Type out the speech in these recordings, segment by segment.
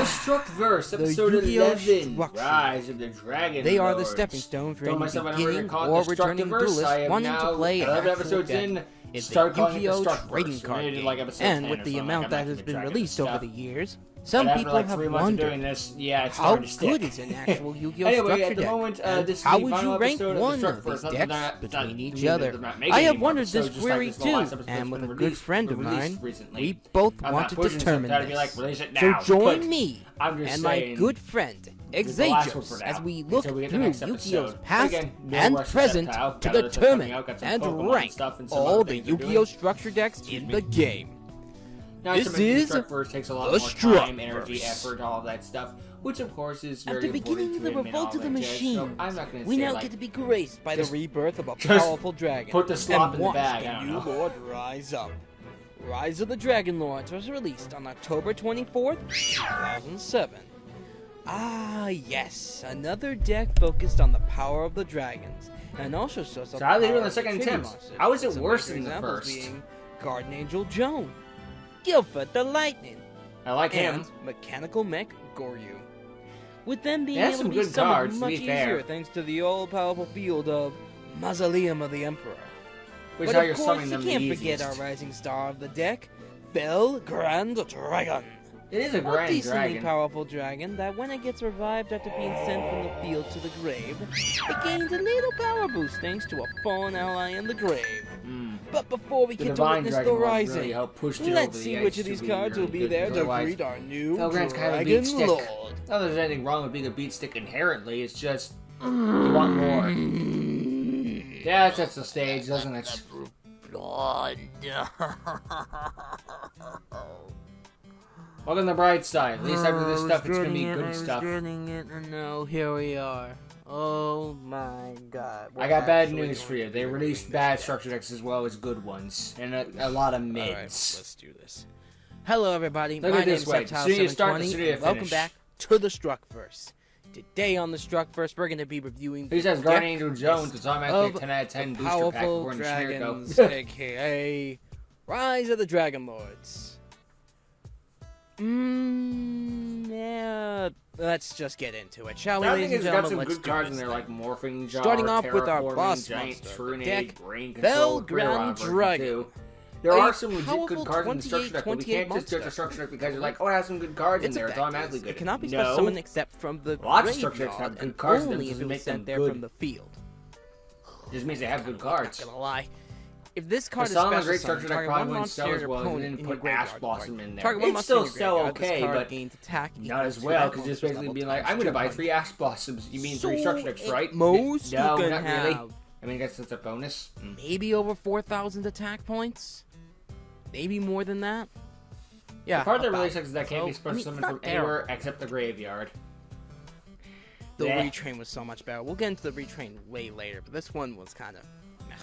The Structverse, The episode Yu-Gi-Oh! 11, Structure. Rise of the Dragon They are the Lords. stepping stone for Told any myself I'm going to beginning call or it the returning Structverse. duelist I am wanting now to play an 11 actual episodes deck. in. It's Start the calling it the Yu-Gi-Oh! Structverse. trading card We did game. like episode And 10 with or the something, amount like that I'm has back been to the released over stuff. the years, But some after people like have 3 months of doing wondered this, yeah, it's how hard to stick. good is an actual Yu-Gi-Oh! Anyway, structure at the deck, moment, and this is how the would final you rank episode of one the of these Structverse. Not decks that- between not each meaning other? that they're not making I have any more wondered this episodes, just like query this is the last too, episode and that's with a been good released- friend of released mine, recently. we both I'm want not to pushing determine something to be this. like, release it So now, join but me I'm just and saying, my good friend it's the last one Xavius for now, as we look until we get to through the next Yu-Gi-Oh's episode. past Again, no and rush to present set out, to got other stuff coming determine out, got some and Pokemon rank stuff and some all other the things we're doing. Yu-Gi-Oh! structure decks in the game. Now, This is the Structverse takes a lot the more time, Structverse. energy, effort, all of that stuff, which of course is very After important beginning to the him and revolt all of the that jazz, machine, so I'm not gonna we say, now like, get to be graced by the just- rebirth of a just powerful dragon. put the slop and in the watch bag, the I don't new know. Lord rise up. Rise of the Dragon Lords was released on October 24th, 2007. Ah, yes, another deck focused on the power of the dragons, and also shows So how are they doing the second attempt? attempt? How is it worse than the first? Being Garden Angel Joan, Guilford the Lightning, I like him. and Mechanical Mech Goryu. With them being They have able some to be good summoned cards, to much be easier fair. thanks to the all-powerful field of Mausoleum of the Emperor. Which But how of you're course, summoning you them can't the forget easiest. our rising star of the deck, Bell Grand Dragon. It is a A grand decently dragon. powerful dragon that when it gets revived after being sent from the field to the grave, it gains a little power boost thanks to a fallen ally in the grave. Mm. But before we The get to Divine witness Dragon the Lord rising, really helped push it let's over the see edge which of to these be cards really will be good, there because to otherwise, greet our new Felgrand's kind of a Dragon beat stick. Lord. Not that there's anything wrong with being a beat stick inherently, it's just you want more. Yeah, it sets the stage, doesn't it? Blood. Look on the bright side. At least after this stuff, it's gonna be I good was stuff. getting it, and now here we are. Oh my god. I got bad news for you. They released bad structure decks as well as good ones, and a lot of mids. Alright, let's do this. Hello everybody, Look my at this name's way. Sooner you start, the Reptile720, sooner you and welcome finish. back to the Structverse. Today on the Structverse, we're going to be reviewing Who says the Guardian deck Angel Jones? It's automatically a of 10 out of 10 the booster pack powerful according to dragons, Schmierko. aka Rise of the Dragon Lords. Yeah, let's just get into it, shall we, I ladies think and it's got gentlemen? some Let's good do cards in this there, thing. like Morphing Jar, Starting off with our Terraforming, boss Giant monster, Trunade, the deck, Brain Bell Control, Clear Grand version Dragon. too. There A are some legit good powerful cards in the structure deck, but we can't just judge a structure deck because you're like, oh, it has some good cards in Its there, it's effect automatically is, good. it cannot be No. special summoned except from the Lots of structure decks graveyard have good and cards in them, only doesn't if it was make them sent there good. from the field. It just means they have good cards. Not gonna lie. If this card is Solomon special Great summoned, Structure deck target probably one wouldn't monster sell or as well if opponent they didn't in put your Ash graveyard Blossom card. in there. Target one It'd monster still in your sell graveyard, this okay, card but gains attack not equal as to well, that because just monster's basically level being like, times I'm gonna buy 200. 3 Ash Blossoms. You mean 3 So, structure decks, at right? most, you no, can not really. have I mean, I guess it's a bonus. maybe over 4,000 attack points. Maybe more than that. Yeah. The part that really about. sucks is that can't be So, special I mean, summoned not from terrible. anywhere except the graveyard. The Yeah. retrain was so much better. We'll get into the retrain way later, but this one was kind of meh.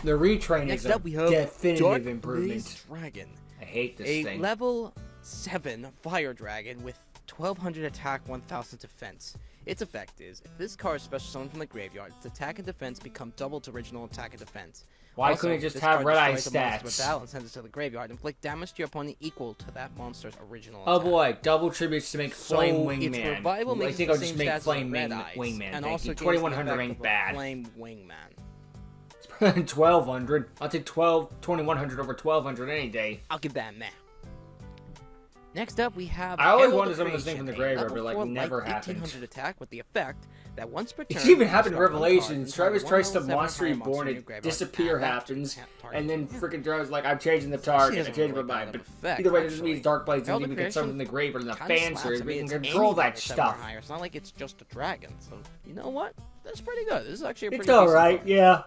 The retrain Next is a up, we have definitive Dark improvement. Blaze Dragon, I hate this a thing. level 7 fire dragon with 1,200 attack, 1,000 defense. Its effect is, if this card is special summoned from the graveyard, its attack and defense become double to original attack and defense. Why Also, couldn't it just this have card Red Eye destroys a monster with stats? battle and sends it to the graveyard. Inflict damage to your opponent equal to that monster's original Oh attack. boy, double tributes to make Flame So, its Wingman. revival I makes think the I'll just same make stats as Flame Red Eyes, Wingman. and Thank also you. gains the 2100 effect ain't of a bad. Flame Wingman. 1200. I'll take 2100 over 1200 any day. I'll give that meh. Next up, we have. I always Herald wanted of some of this thing from the Creation, a graveyard, but, like, level 4 never light happened. 1800 attack with the effect that once per turn. It's even happened in you start one card Revelations. and Travis target tries to one level Monster 7 higher Reborn, monster in your it graveyard. disappear Add that happens, target and then to freaking Travis like, I'm changing the She target. I doesn't changed my really mind. got an But effect, either way, this actually. means Dark Blades doesn't Herald of even get something Creation in the graveyard, and the kinda fan slaps. series. I We mean, can it's control any that level 7 or stuff. higher. It's not like it's just a dragon. So you know what? That's pretty good. This is actually a pretty It's decent alright, card. yeah.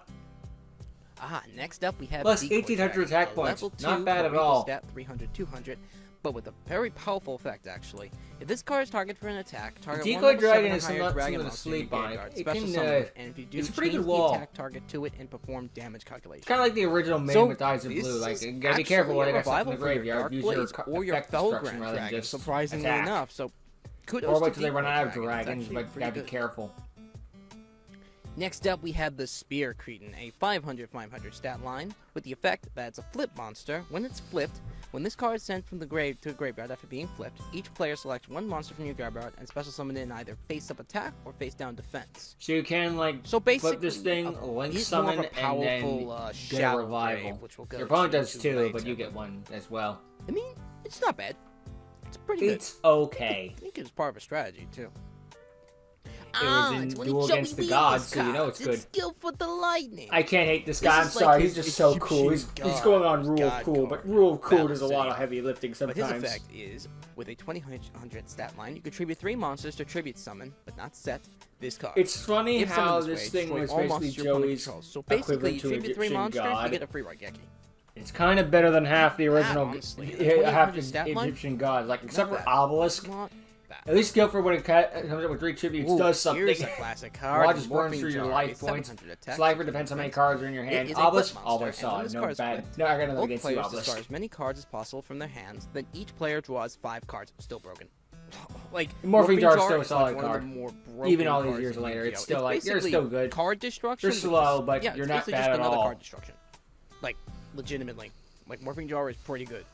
Next up we have Plus Decoy 1800 Dragon, attack a points. level Not 2 bad at Cerebral all. Stat 300, 200, but with a very powerful effect actually. If this card is targeted for an attack, target Decoy one level Dragon 7 is or higher something dragon to monster in your sleep on. graveyard, It special can, summon it, and if you do, it's a pretty change good the wall. attack target to it and perform damage calculation. It's kind of like the original Man So, with Eyes of this Blue. Like, is you gotta be careful actually what a I got stuff in revival the for your graveyard. Dark Use Blades or your effect Fell destruction Grand rather than Dragon, just surprisingly attack. enough. So, kudos Or wait to till they run Decoy out of Dragon. It's dragons, actually but pretty gotta be good. careful. Next up, we have the Spear Cretin, a 500 stat line with the effect that it's a flip monster. When it's flipped, When this card is sent from the grave to the graveyard after being flipped, each player selects one monster from your graveyard and special summon it in either face-up attack or face-down defense. So you can, like, So flip basically, this thing, link he's summon, more of a and then powerful, get a shallow revival. grave, which will go Your opponent to does too, later. but you get one as well. I mean, it's not bad. It's pretty good. It's okay. I think it's part of a strategy, too. It was in Duel Against the Gods, so you know it's good. Skill for the lightning. I can't hate this guy. I'm sorry. He's just so cool. He's going on Rule of Cool, but Rule of Cool does a lot of heavy lifting sometimes. But his effect is, with a 2000 stat line, you contribute 3 monsters to tribute summon, but not set, this card. It's funny If how summoned this way, thing was destroy all basically monsters your opponent Joey's controls. So basically, you equivalent to tribute 3 Egyptian monsters, God. you get a free Raigeki. It's kind of better than half the original, honestly, half the 2000 stat line? Egyptian gods. Like, except for bad. Obelisk. Not bad. At least Guilford, when it comes up with 3 tributes, Ooh, does something. Here's a classic card. Watch just burn Morphing through your Jar, life a points. 700 attack. Slifer depends how many cards are in your It hand. is a Obelisk, flip monster, always and saw when it. this No card is bad. flipped, No, I got nothing both against you, players Obelisk. discard as many cards as possible from their hands, then each player draws 5 cards. Still broken. Like, Morphing Jar is still a is solid like one of card. the more broken Even all these cards years in later, Yu-Gi-Oh. it's still like, you're basically still good. Card destruction. You're slow, but yeah, you're it's not basically bad just at another all. card destruction. Like, legitimately. Like, Morphing Jar is pretty good.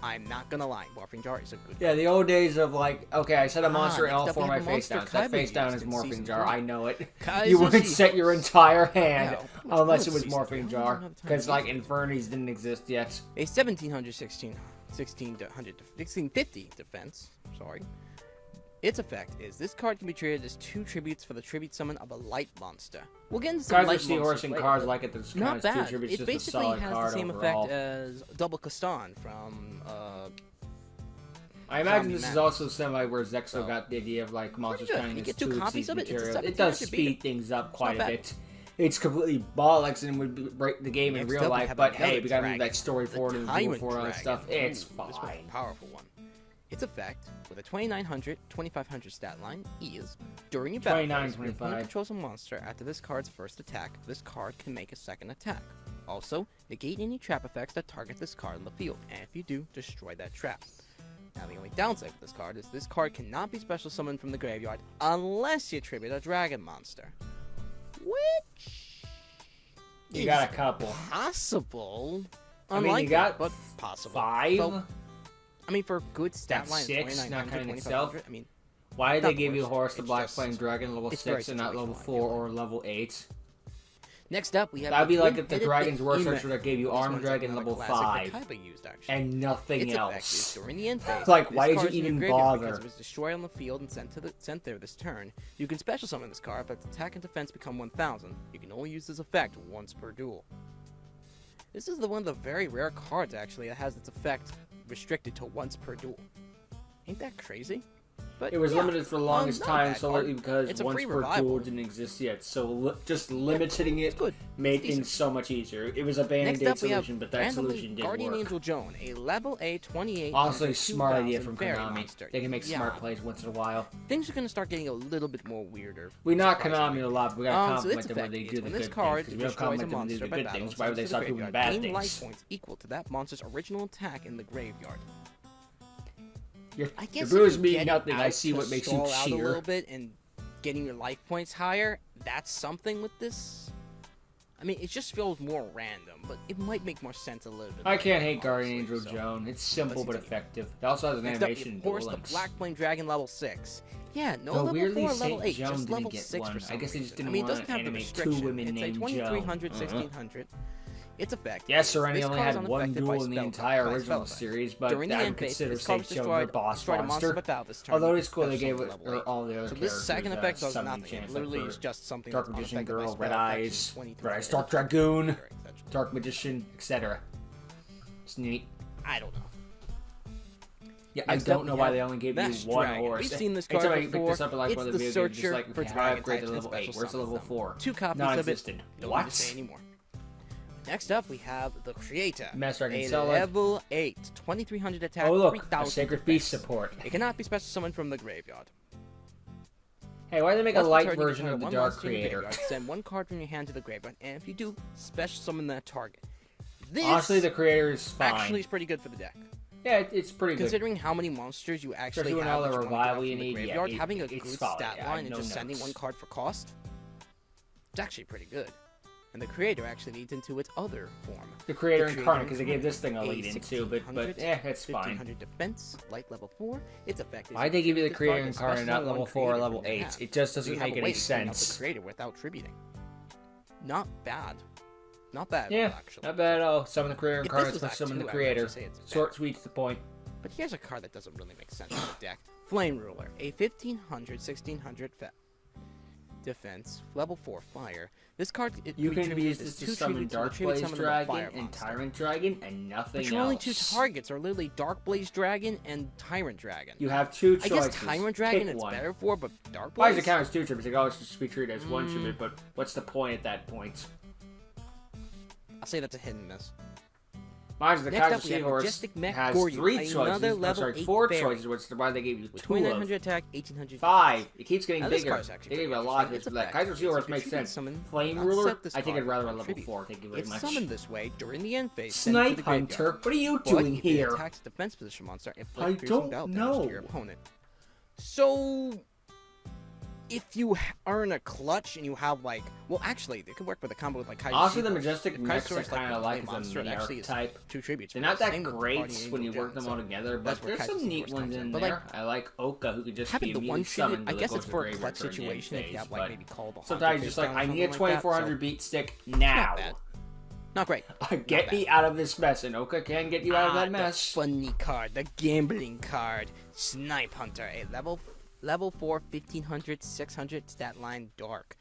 I'm not gonna lie, Morphing Jar is a good Yeah, the old days of like, okay, I set a monster and next all up 4 we my have a face monster downs. That Kaiba face down used is in Morphing Season Jar, 3. I know it. Kaiser You wouldn't Season set your entire hand Yeah, unless it was Season Morphing 3. Jar. Another time. Because like Infernies didn't exist yet. A 1650 defense. Sorry. Its effect is this card can be treated as 2 tributes for the tribute summon of a light monster. We'll get into some Kaiser light Seahorse monsters and later, cards but like it, there's not kind of 2 bad. tributes, It just a basically solid has card the same overall. effect as Double Kastan from I imagine Zombie this is Man. also semi where Zexo So, got the idea of like monsters good. turning You into get 2 2 copies of it, it's a material. 7 It does to beat speed it. things up quite a bad. bit. It's completely bollocks and would break the game in Next real up, we life, have but another hey, we gotta move dragon, that story the forward and Tyrant move forward and Dragon. stuff. It's This was a fine. powerful one. Its effect, with a 2500 stat line, is during your battle phase, when your 25. opponent controls a monster after this card's first attack, this card can make a second attack. Also, negate any trap effects that target this card on the field, and if you do, destroy that trap. Now, the only downside with this card is this card cannot be special summoned from the graveyard unless you tribute a dragon monster. Which You is got a couple. possible. I mean, you Unlikely, got but possible. 5? So, I mean, for a good stat That's line of 6, not 2900, counting itself. 2500, I mean, Why did not they the give you worst. Horus the It's Black just- Flame Dragon level it's 6 very and not level situational, I 4 feel or level 8? next up we have That'd be the like if the twin-headed Dragon's War behemoth. Searcher that gave you This Arm one's Dragon another level classic 5 that Kaiba used, actually. and nothing Its effect is else. during the end phase. Like, this why did card's you in your even graveyard bother? Because it was destroyed on the field and sent there this turn. You can special summon this card, but its attack and defense become 1000. You can only use this effect once per duel. This is one of the very rare cards, actually, that has its effect restricted to once per duel. Ain't that crazy? But It was yeah, limited for the longest not a time bad solely card. because It's a once free per revival. duel didn't exist yet, so just limiting It's it good. made It's decent. things so much easier. It was a band-aid Next up, we have solution, but that randomly solution didn't Guardian work. Angel Joan, a level A 28. Honestly, smart idea from fairy Konami. monster. They can make Yeah, smart plays once in a while. Things are gonna start getting a little bit more weirder. We knock surprisingly. Konami a lot, but we gotta So its compliment them when effect they is do the when good this things, card because we don't destroys a compliment them when they monster do the by good battle, things. Why would they sends to stop the doing the graveyard, bad gain life things? points equal to that monster's original attack in the graveyard. Your I guess Brews if you mean get nothing. it I out see to what makes you stall out a cheer. little bit and getting your life points higher. That's something with this. I mean, it just feels more random, but it might make more sense a little bit. I can't hate honestly, Guardian Angel so. Joan. It's simple Let's but continue. effective. It also has an Next up, animation in of Duel course, the Links. Black Flame Dragon level 6. Yeah, no Though level weirdly, 4 or level Saint 8, Joan just didn't level get 6 one. for I some guess they just reason. didn't I mean, it want doesn't to have the animate 2 restriction. women It's a named 2300, Joan. 1600. Its effect. Yes, is Serenity this only card is had one unaffected by duel in the spell entire by original spell series, but During the I would end phase, consider this card Saint was Joan their boss destroyed a monster monster. without this turn. Although it's cool they Special gave it level 8. all the other So characters. this second effect does some nothing. It chance, literally like is for just something Dark that's Magician unaffected by Girl, spell Red effects Eyes, in 2300, Red Eyes Dark Dragoon, etc. Dark Magician, etc. It's neat. I don't know. Yeah, Next I up, don't know we why have they only gave you Mesh one Dragon. horse. We've seen this Anytime card I pick before. this up in like It's one of the the video games, searcher just like, for okay, I dragon upgrade types to and level 8. special Where's the level summons 4? 2 copies of it. Non-existent. Don't What? need to say anymore. Next up, we have the Creator. Mesh Dragon a Solid. level 8, 2300 attack, Oh look, 3000 a Sacred defense. Beast support. It cannot be special summoned from the graveyard. Hey, why did they make a Once per light turn, you version control of the one Dark monster in your Creator? graveyard, send one card from your hand to the graveyard, and if you do, special summon that target. This Honestly, the Creator is fine. actually is pretty good for the deck. Yeah, it's pretty good. Considering how many monsters you actually Especially when have all the that you wanna revival get you from the need, yeah, graveyard, it- having a it's good solid, stat yeah, I line and have just no sending notes. one card for cost, it's actually pretty good. and the creator actually leads into its other form. The creator incarnate, because they gave this thing a lead into, but it's fine. 1500 defense, light level 4. Its effect is Why'd they give you the discard creator the incarnate, special not level one 4 or created level from your 8? hand. It just So doesn't you have make a any way to clean up sense. the creator without tributing. Not bad. Not bad, Yeah, actually. not bad at all. Summon the creator If this incarnates was with Act summon the 2, I would creator. actually say it's better. Short, sweet, to the point. But here's a card that doesn't really make sense in the deck. Flame Ruler, a 1500, 1600 defense, level 4 fire. This card You can contributes use as this to 2 summon tributes to the Dark tribute Blaze summon of the Dragon fire and monster. Tyrant Dragon and nothing But your else. only 2 targets are literally Dark Blaze Dragon and Tyrant Dragon. You have 2 I choices. guess Tyrant Dragon Pick it's one. better for, but Dark Why Blaze? does it count as 2 tributes? It always just be treated as 1 tribute, but what's the point at that point? I'll say that's a hit and miss. Mind you, the Next up, Kaiser we have Seahorse Majestic Mech has Gordian, 3 another choices. level Sorry, 8 4 fairy. choices, which is why they gave you With 2 2900 of. attack, 1800 5. It keeps getting Now, this bigger. card's actually They gave you a pretty lot of interesting. hits for that. Its Kaiser effect Seahorse is makes if you sense. summon, Flame not Ruler, set this I think card I'd rather on run level tribute. 4. Thank you very If much. summoned this way during the end phase, send it to Snipe the Hunter, graveyard. what are you But doing if it here? attacks defense position monster, inflict I piercing don't battle damage to your know. opponent. So, if you earn a clutch and you have like, well, actually, it could work with a combo with like Kaiser. Also, the Seahorse. Majestic If Mechs Kaiser I Seahorse, kind of like the as a monster, it mini actually is archetype. 2 tributes. They're for not this. that Same with great Guardian when you Angel work them Jen, all so together, that's but where there's Kaiser some neat Seahorse ones comes in But there. like, I like Oka, who could just be having the immediately one tribute, summoned. I but guess goes it's to for a graveyard clutch during the end situation if you phase, have like but maybe called a sometimes just like, I need a 2400 beat stick now. Not great. Get me out of this mess, and Oka can get you out of that mess. The funny card, the gambling card, Snipe Hunter, a level 4, 1500, 600 stat line dark.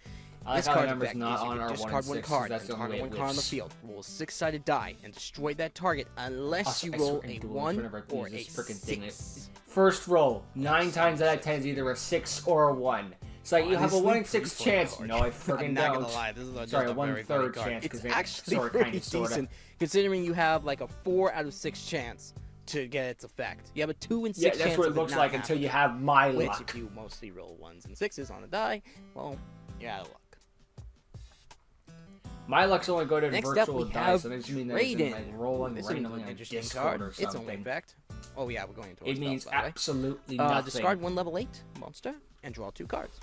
I like This how the card's number's effect not is if on you our 1 discard and one 6, card that's and the only target way one we card on the have field, roll a 6-sided die and destroy that target unless you roll a 1 or a 6. First roll, 9 times out of 10 is either a 6 or a 1. It's like you have a Honestly, 1 in 6 pretty funny chance. card. No, I freaking I'm not don't. gonna lie, this is Sorry, just a 1/3 very funny card. chance, 'cause It's they actually sort of, pretty kinda, sorta. decent, considering you have like a 4 out of 6 chance to get its effect. You have a 2 in 6 Yeah, chance that's what it of looks not like until you have my which, luck. if you mostly roll 1s and 6s on a die, well, you're out of luck. My luck's only go to Next up, virtual we dice, have so that just means that it's Raiden. like rolling This is randomly an on interesting Discord card. or Its only something. effect. Oh yeah, we're going to. It means by the way. absolutely nothing. Discard 1 level 8 monster and draw 2 cards.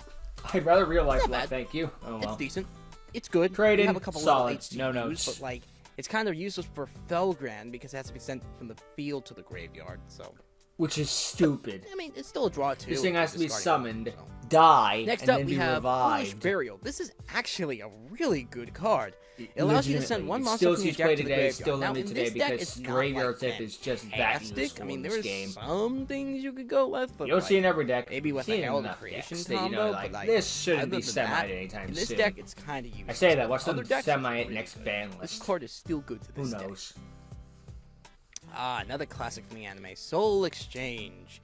I'd rather real life Not luck, bad. thank you. Oh well. It's decent. It's good. Trade You in, have a couple solid, level 8s to no use, notes. but like it's kind of useless for Felgrand because it has to be sent from the field to the graveyard. So Which is stupid. I mean, it's still a draw too. This thing has to be discarding summoned, one, so. die, Next and up, then we be have Foolish revived. Burial. This is actually a really good card. It allows you to send one monster still from your sees deck play to the today, graveyard. still Now, limited in today this deck, because it's not graveyard like tip is just that fantastic. useful I mean, in there this are game. some things you could go with, but You don't like, see in every deck. maybe with You a see in Herald of enough Creation decks that, combo, you know, like, but like, this shouldn't other be than that, semied anytime in this soon. deck, it's kind of useless. I say that. Watch them Other decks, semi it's it next really ban good. list. This card is still good to Who this day. knows? Another classic from the anime, Soul Exchange.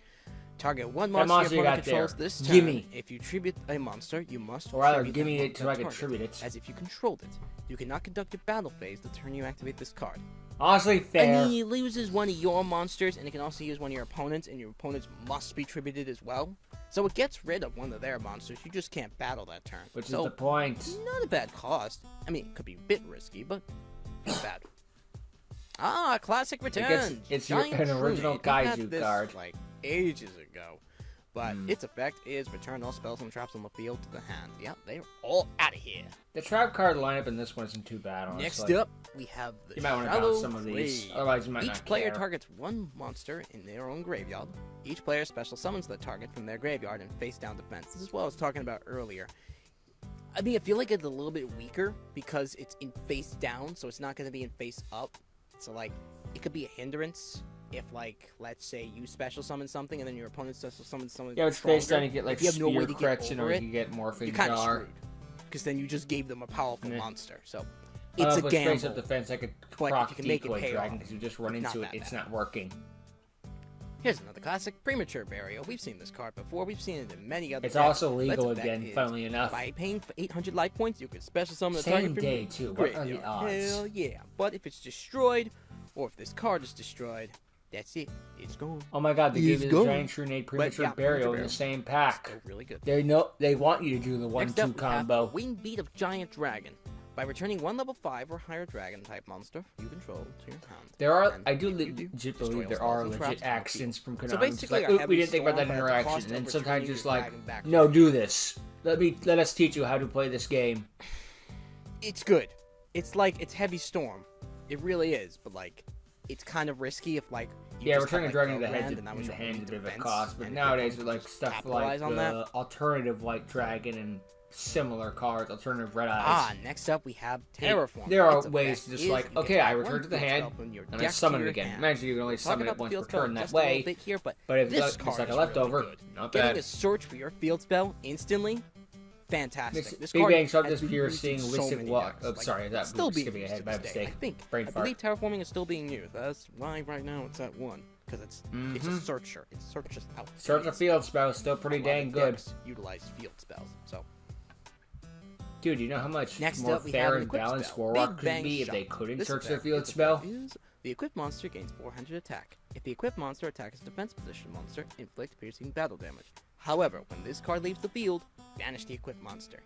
Target one That monster monster your you opponent got controls there. this turn. Gimme. If you tribute a monster, you must Or rather, tribute give that me it monster so I can target, tribute it. as if you controlled it. You cannot conduct your battle phase the turn you activate this card. Honestly, I fair. mean, it loses one of your monsters, and it can also use one of your opponents, and your opponents must be tributed as well. So it gets rid of one of their monsters. You just can't battle that turn. Which so, is the point. not a bad cost. I mean, it could be a bit risky, but not bad. Classic return. It's Giant an original Trunade. We had Kaiju this, card. like ages ago, but its effect is return all spells and traps on the field to the hand. Yep, they're all out of here. The trap card lineup in this one isn't too bad, honestly. Next up, we have the You might want to Shallow bounce some of these, Grave. otherwise you might Each not player care. targets one monster in their own graveyard. Each player special summons the target from their graveyard and face down defense. This is what I was talking about earlier. I mean, I feel like it's a little bit weaker because it's in face down, so it's not going to be in face up. So, like, it could be a hindrance if, like, let's say you special summon something and then your opponent special summons something. Yeah, it's stronger. face down, you get like If you have no way spear to get correction over or it, you get morphing you're kind of jar. screwed. Because then you just gave them a powerful Yeah. monster. So, it's a With gamble. face up defense, I could But if proc you can make it decoy pay dragon off, because you just run it's into not it. that It's bad. not working. Here's another classic, Premature Burial. We've seen this card before. We've seen it in many other It's decks. also But its legal effect again, is, funnily enough. By paying for 800 life points, you can special summon the Same target from day, your too. What are the graveyard. odds? Hell yeah. But if it's destroyed, or if this card is destroyed, that's it. It's gone. Oh my god, they He's gave you the gone. Giant Trunade Premature yeah, Burial in Premature the same pack. Still really good. They want you to do the Next 1-2 up, we have combo. Wing Beat of Giant Dragon. By returning one level 5 or higher dragon type monster you control to your hand. There are, And I do if you legit destroy believe all there spells are and traps legit on the actions from Konami. So It's basically, like, a oop, heavy we didn't think about that storm, but at the interaction, cost and then of sometimes returning just your like, dragon back to no, your do this. Let us teach you how to play this game. It's good. It's like, it's Heavy Storm. It really is, but like, it's kind of risky if like, you Yeah, just returning have, Dragon like, to the Ground, head and that was in the your hand only is a bit of a defense, cost, but and nowadays if with you like stuff like capitalize on that. alternative White Dragon and similar cards, alternative Red Eyes. Next up we have Terraform. There are Its ways effect to just is like, you get okay, to I add return one to the field hand, spell from your and I deck summon to it your again. hand. Imagine you can only Talk summon about it the once field per spell turn that just a little way, bit here, but if this it's card like a is leftover, really good. not Getting bad. a search for your field spell instantly, fantastic. This Big card Bang Shot has this been piercing, used in so Mystic many Walk. decks. Oh, Like, sorry, it's that still was being skipping used ahead to by this day. mistake. I Brain fart. believe Terraforming is still being used. That's why right now it's at 1. Because it's a searcher. It searches out. Search the field spell is still pretty A lot dang of good. decks utilize field spells. So Dude, you know how much next more up we have fair an and equipped balanced spell. Warlock Big could Bang be if Shot. they couldn't This search their effect field is spell? the equipped monster gains 400 attack. If the equipped monster attacks a defense position monster, inflict piercing battle damage. However, when this card leaves the field, banish the equipped monster.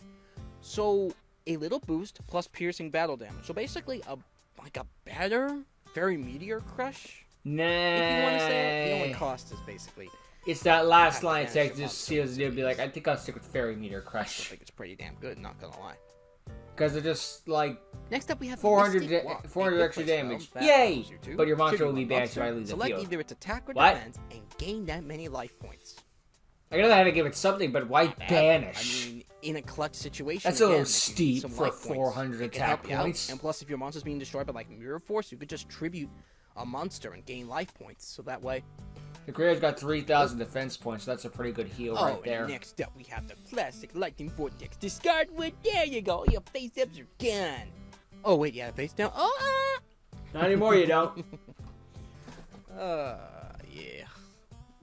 So a little boost plus piercing battle damage. So basically a better Fairy Meteor Crush. Nah. If you want to say it, the only cost is basically. It's that last Have line to text banish just the seals monster. it. Be like, I think I'll stick with Fairy Meteor I Crush. think it's pretty damn good, not gonna lie. Because they're just like Next up we have 400 Mystic Walk, 400 a extra quick spell damage. that Yay! allows you to But your monster tribute will be one banished if I monster, leave the select field. either its attack or What? defense and gain that many life points. I know I had to give it something, but why Not bad. banish? I mean, in a clutch situation, That's a little again, if you need steep some for life points, 400 it can attack help you out. points. And plus, if your monster's being destroyed by like Mirror Force, you could just tribute a monster and gain life points. So that way. The Creator's got 3,000 defense points, so that's a pretty good heal Oh, right there. and next up we have the Plastic Lightning Vortex. Discard one. There you go. Your face ups are gone. Oh wait, yeah, face down. Oh. Not anymore, you don't. Yeah.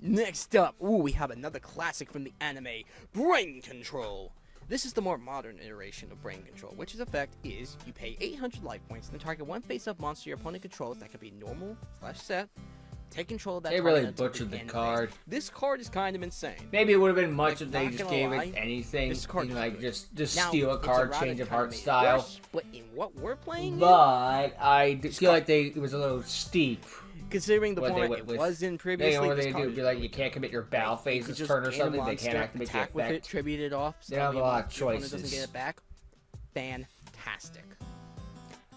Next up, we have another classic from the anime, Brain Control. This is the more modern iteration of Brain Control, which its effect is you pay 800 life points and target one face-up monster your opponent controls that can be normal / set. Take control of that. They target really until butchered the end card. phase. This card is kind of insane. Maybe it would have been much Like, if they not just gonna gave lie, it anything, this card you is know, like good. just Now, steal a it's card, errata change of kinda heart made it style. worse, but in what we're playing, But I feel like it was a little steep. considering the what they format went it with. was in They previously, know what this they card do, is be like, really you can't good. commit your battle You phase could this just turn or gain a something, they can't monster, activate the attack with it, effect. tribute it off. They have a your lot of opponent doesn't choices. get it back. Fantastic.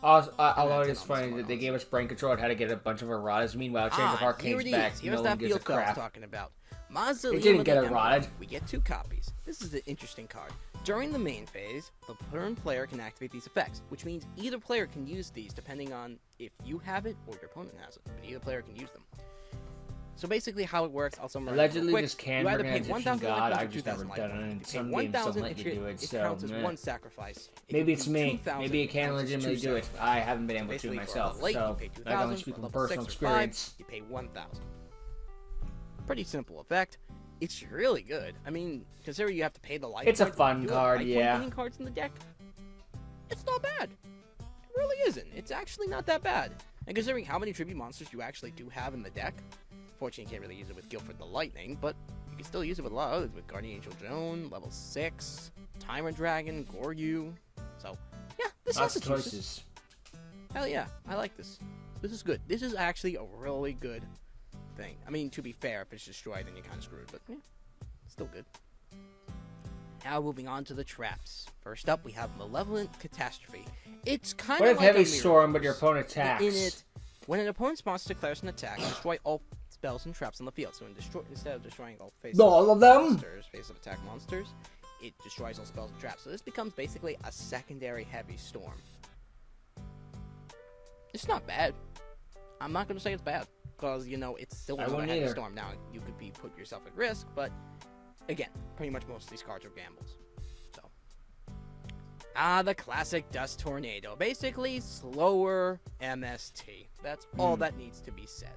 Also, although that's it's it on this funny one, that they gave us brain control on how to get a bunch of erratas. Meanwhile, change of heart here came it back. is. No Here's one that gives a field card I was crap. talking about. Mausoleum It didn't of get the Emperor. eroded. We get 2 copies. This is an interesting card. During the main phase, the turn player can activate these effects, which means either player can use these depending on if you have it or your opponent has it. But either player can use them. So basically how it works, I'll summarize Allegedly, real quick. this can You either bring pay an Egyptian 1,000 life god. points or I've just 2,000 never life done it. points. And If you some pay games don't 1,000, let you do it, it so counts as meh. 1 sacrifice. If Maybe you it's do me. 2,000, Maybe it can counts as 2 legitimately do it. sacrifices. I haven't been able to Basically, myself, for a late, so you pay I can 2,000, only speak for from level personal 6 or 5, experience. you pay 1,000. Pretty simple effect. It's really good. I mean, considering you have to pay the life It's a points, fun you have card, life point yeah. gain cards in the deck. It's not bad. It really isn't. It's actually not that bad. And considering how many tribute monsters you actually do have in the deck, fortunately you can't really use it with Guilford the Lightning, but you can still use it with a lot of others, with Guardian Angel Joan, level 6, Tyrant Dragon, Goryu. So, yeah, this Lots has of its uses. choices. Hell yeah, I like this. This is good. This is actually a really good thing. I mean, to be fair, if it's destroyed, then you're kind of screwed, but yeah, still good. Now moving on to the traps. First up, we have Malevolent Catastrophe. It's kind What of if like Heavy a mirror Storm, but force. your opponent attacks? In it, when an opponent's monster declares an attack, destroy all spells and traps on the field. So instead of destroying all All of them? monsters, face-up attack monsters, it destroys all spells and traps. So this becomes basically a secondary Heavy Storm. It's not bad. I'm not going to say it's bad, because, you know, it's still I another won't Heavy either. Storm. Now, you could be put yourself at risk, but, again, pretty much most of these cards are gambles. So, the classic Dust Tornado. Basically, slower MST. That's all that needs to be said.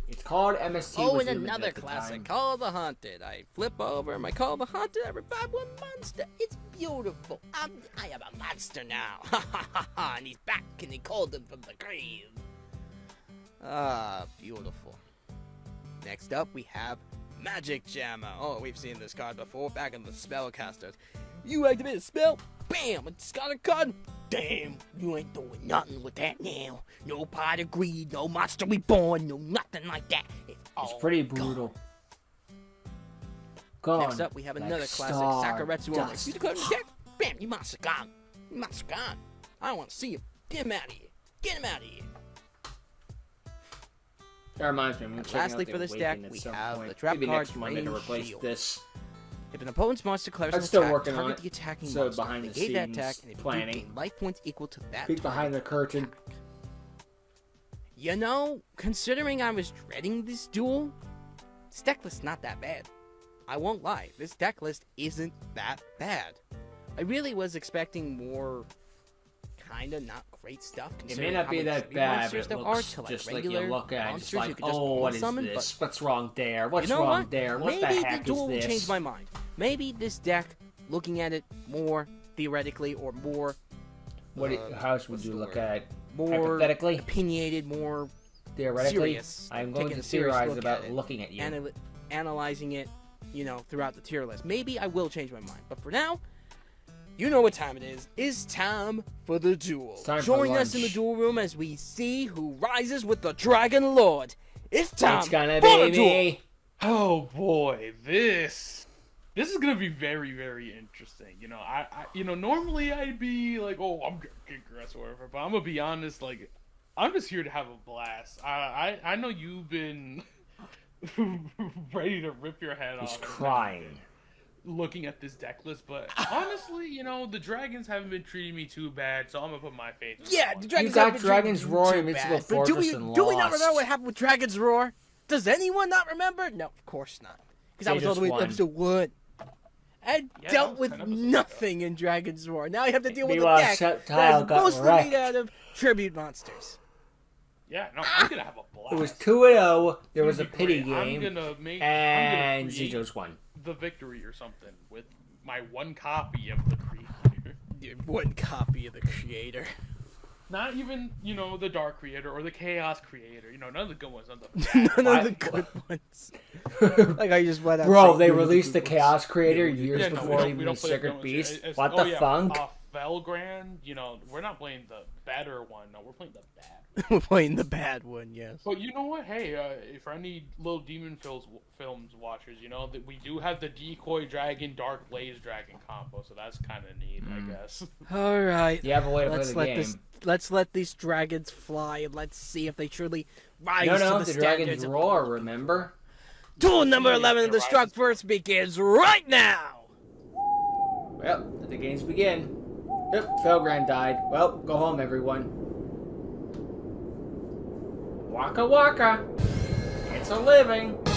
It's called MST. Oh, was and limited another at the classic, time. Call the Haunted. I flip over my Call the Haunted, I revive one monster. It's beautiful. I am a monster now. Ha ha ha ha. And he's back and he called him from the grave. Beautiful. Next up, we have Magic Jammer. Oh, we've seen this card before, back in the Spellcasters. You activate a spell, bam, it's got a card. Damn, you ain't doing nothing with that now. No pot of greed, no monster reborn, no nothing like that. It's pretty brutal. Gone. Next up, we have like another classic, star Sakaretsu only. dust. You declare the deck, bam, you monster gone. You monster gone. I don't want to see him. Get him out of here. Get him out of here. That reminds me, I'm And checking out lastly the for this Awaken deck, at we some have point. the trap Maybe card next Monday to Range replace Shield. this. If an opponent's monster declares I'm an still attack, working on target it. the attacking So monster. behind the Negate that scenes attack, and if you planning. gain life points equal to that. Peek behind the curtain. You know, considering I was dreading this duel, this deck list's not that bad. I won't lie, this deck list isn't that bad. I really was expecting more kinda not great stuff. It may considering not how be many that tribute bad, but monsters it there looks are to, just like regular you look at it, just monsters you like, could just oh, what is summon, this? but What's wrong there? What's you know wrong what? there? What Maybe the heck duel is will this? change my mind. Maybe this deck, looking at it more theoretically or more How would what's you the look word? at it? more Hypothetically? opinionated, more Theoretically? serious. I'm going taking to a serious theorize look about at it, looking at you. analyzing it, you know, throughout the tier list. Maybe I will change my mind, but for now, you know what time it is. It's time for the duel. It's time for Join us in the lunch. duel room as we see who rises with the Dragon Lord. It's time It's gonna for the be duel. me. Oh boy, this is gonna be very, very interesting. You know, I normally I'd be like, oh, I'm gonna kick your ass or whatever, but I'm gonna be honest, like, I'm just here to have a blast. I know you've been ready to rip your head He's off. crying. Looking at this deck list, but honestly, you know, the dragons haven't been treating me too bad, so I'm gonna put my faith in Yeah, that the one. Dragons got haven't been Dragon's treating Roar too and Invincible bad, but Fortress and do we not lost. remember what happened with Dragon's Roar? Does anyone not remember? No, of course not. Because I They was all the just way won. up to 1. I Yeah, that dealt was with 10 episodes nothing in Dragon's Roar. Now I have to deal with a Meanwhile, deck Tile that is got mostly wrecked. made out of tribute monsters. Yeah, no, I'm gonna have a blast. It was 2-0. There was a It's gonna pity be great. game. I'm gonna And create Zito's won. the victory or something with my one copy of the creator. One copy of the creator. Not even, you know, the dark creator or the chaos creator. You know, none of the good ones. None of the bad None of I- the good ones. Like I just went out. Bro, saying, they "Here's released the good ones." Chaos Creator years Yeah, no, before we even don't the play the good Sacred ones. Beast. It's- What oh, the yeah, funk? Felgrand, you know, we're not playing the better one. No, we're playing the bad one. We're playing the bad one, yes. But you know what? Hey, for any little Demon Films watchers, you know that we do have the Decoy Dragon, Dark Blaze Dragon combo, so that's kind of neat, I guess. All right. You have a way to play Let's the let game. let's let these dragons fly and let's see if they truly rise No, to the the Dragon's standards of Roar, remember? Duel number 11 of the It rises. Structverse begins right now. Well, let the games begin. Yep, Felgrand died. Well, go home, everyone. Waka waka. It's a living. Well,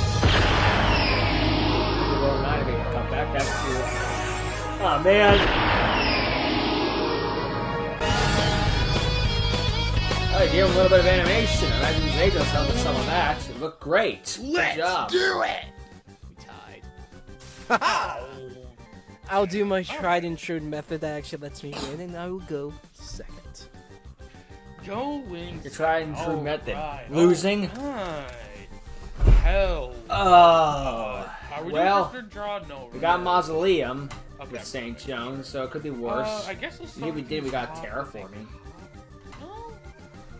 not even gonna come back. That's true. Oh man. Oh, give him a little bit of animation. Imagine Zayto helped some of that. It looked great. Good job. do it. We tied. I'll do my tried and true method that actually lets me win, and I will go second. Going. Your tried and true All method. right, Losing? alright. Hell. Oh. Are we Well, doing first or draw? No. We got Mausoleum Okay. with St. Jones, so it could be worse. I guess let's Maybe we start did. We with got this Terraforming. Oh.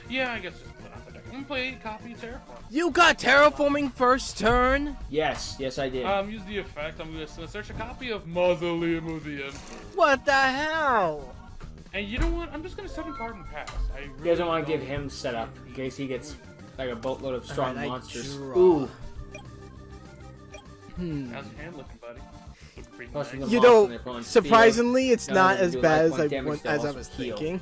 Yeah, I guess just put out the deck. I'm gonna play copy Terraform. You got terraforming first turn? Yes, I did. Use the effect. I'm gonna search a copy of Mausoleum Museum. What the hell? And you know what? I'm just gonna set a card and pass. I really He doesn't want to don't- give him setup in case he gets like a boatload of strong Alright, I monsters. draw. Ooh. How's your hand looking, buddy? Looking pretty Plus nice. we can You launch know, on their opponent's surprisingly, it's No, not they as do bad life as point damage, as they I also was heal. thinking.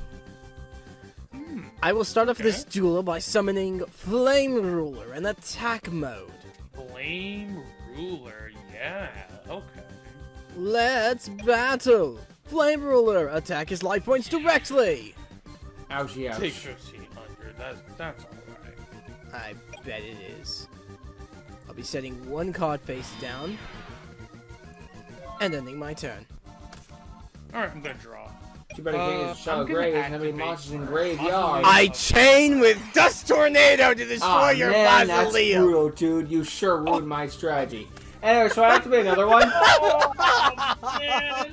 Hmm. I will start off this Okay. duel by summoning Flame Ruler in attack mode. Flame Ruler, yeah. Okay. Let's battle! Flame Ruler, attack his life points directly! Ouchie, ouch. Take 1500. That's alright. I bet it is. I'll be setting one card face down. And ending my turn. Alright, I'm gonna draw. Too bad again, I'm Shadow gonna Grave doesn't have any activate monsters in my graveyard. Mausoleum. I chain with Dust Tornado to destroy Aw, your man, that's mausoleum! brutal, dude. You sure ruined my strategy. Anyway, so I have to be another one. Oh, man.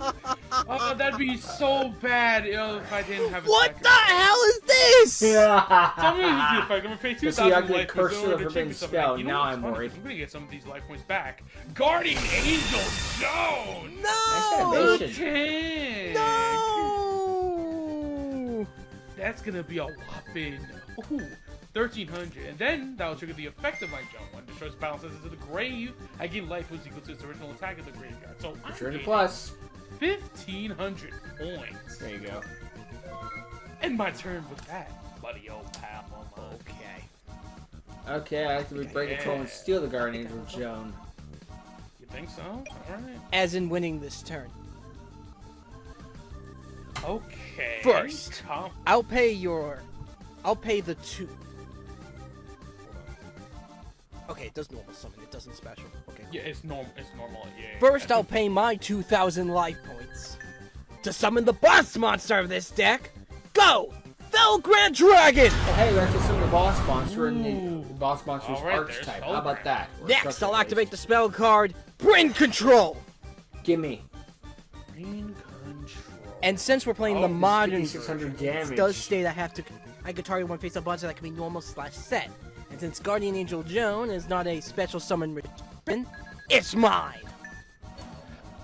Oh, that'd be so bad if I didn't have a What second. the hell is this? I'm gonna use the effect. I'm gonna pay Let's see, 2,000 I could life curse points you in the order to forbidden check this spell. up. You know Now what's I'm funny? worried. I'm gonna get some of these life points back. Guardian Angel Zone! No! animation. Tank! No! that's gonna be a whopping 1,300, and then that'll trigger the effect of my jump. When destroys balances into the grave, I gain life was equal to its original attack of the graveyard. So I'm 300 plus. 1,500 points. There you go. And my turn with that, bloody old pal. Okay. Okay, I activate Break Control and steal the Guardian Angel Joan. You think so? Alright. As in winning this turn. Okay. First, I'll pay the 2. Okay, it does normal summon. It doesn't special. Okay. Yeah, it's normal. It's normal. Yeah. First, I'll pay my 2,000 life points to summon the boss monster of this deck. Go, Felgrand Dragon! Oh, hey, we actually summon the boss monster and the boss monster's Alright, arch there's type. Felgrand. How about that? Or Next, structure I'll based. activate the spell card Brain Control. Gimme. Brain control. And since we're playing the This modern gives me 600 version, damage. it does state I could target one face-up monster that can be normal/set. And since Guardian Angel Joan is not a special summon restriction, it's mine.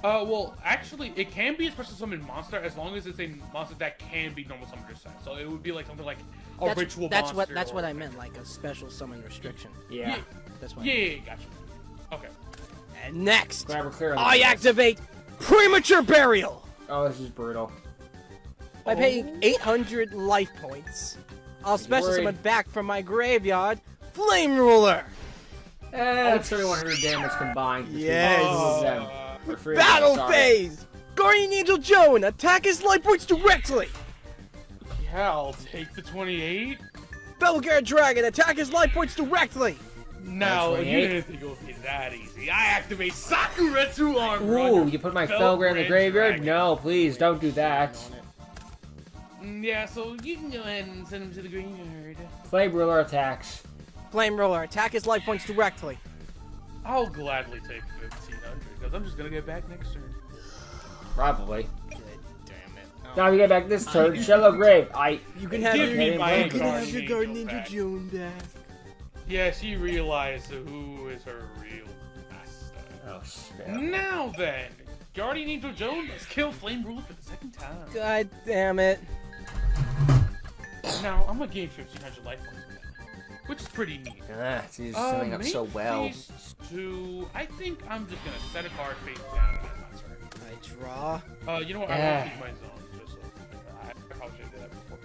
Well, actually, it can be a special summon monster as long as it's a monster that can be normal summoner set. So it would be like something like a ritual monster. That's what I meant, like a special summon restriction. Yeah. That's what. Yeah, gotcha. Okay. And next, Grab her clear. I activate Premature Burial. Oh, this is brutal. By paying 800 life points, I'll special worried. summon back from my graveyard Flame Ruler. That's 3,100 damage combined. between Yes. both of them. Or three of them, Battle sorry. phase. Guardian Angel Joan, attack his life points directly. Yeah, I'll take the 28. Belgard Dragon, attack his life points directly. Now, you 28. didn't think it would be that easy. I activate Sakuretsu Armor. Ooh, you put my Felgrand in the graveyard? Dragon. No, please, don't do that. Yeah, so you can go ahead and send him to the graveyard. Flame Ruler attacks. Flame Roller, attack his life points directly. I'll gladly take 1,500 because I'm just gonna get back next turn. Probably. Damn it. Now we get back this turn. Shallow Grave. You can have Give your, me my you can have Guardian your Angel Guardian Angel back. Joan back. Yeah, she realized who is her real master. Oh, shit. Now then, Guardian Angel Joan, let's kill Flame Ruler for the second time. God damn it. Now, I'm gonna gain 1,500 life points again, which is pretty neat. Ah, she's setting up so well. I think I'm just gonna set a card face down and end my turn. I draw. You know what? I won't keep my zone. Just so I probably should do that before.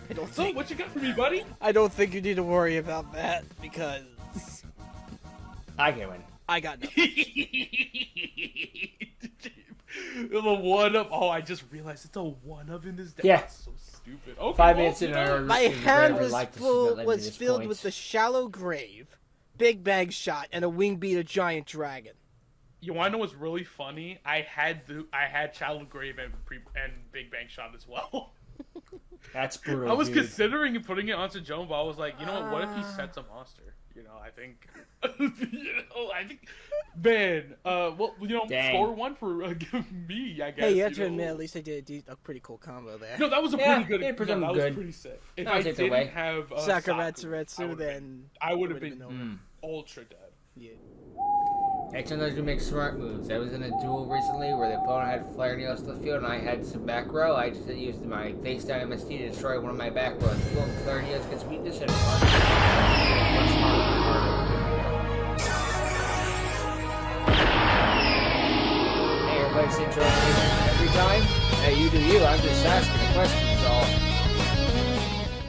I don't So, think what you got for me, buddy? I don't think you need to worry about that because I can win. I got nothing. The one-up. Oh, I just realized it's a one-up in this deck. Yeah. That's so stupid. Okay, 5 well, minutes in you know, our My in the hand grave, I was like to see full that let me was this filled point. with the Shallow Grave, Big Bang Shot, and a Wing Beater Giant Dragon. You want to know what's really funny? I had Child Grave and Big Bang Shot as well. That's brutal. I was dude. considering putting it onto Joan, but I was like, you know what if he sets a monster? You know, I think, man, well, you know, Dang. score one for me, I guess. Hey, you have to know. admit, at least I did a pretty cool combo there. No, that was a Yeah, pretty good. it was that was good. pretty sick. If I'll I take the didn't way. have Sakaretsu, then I would have would've been over. ultra dead. Yeah. I sometimes do make smart moves. I was in a duel recently where the opponent had flare needles to the field and I had some back row. I just used my face down MST to destroy one of my back rows. Well, flare needles gets weakness and Hey, everybody's interested every time? Hey, you do you. I'm just asking the questions, all.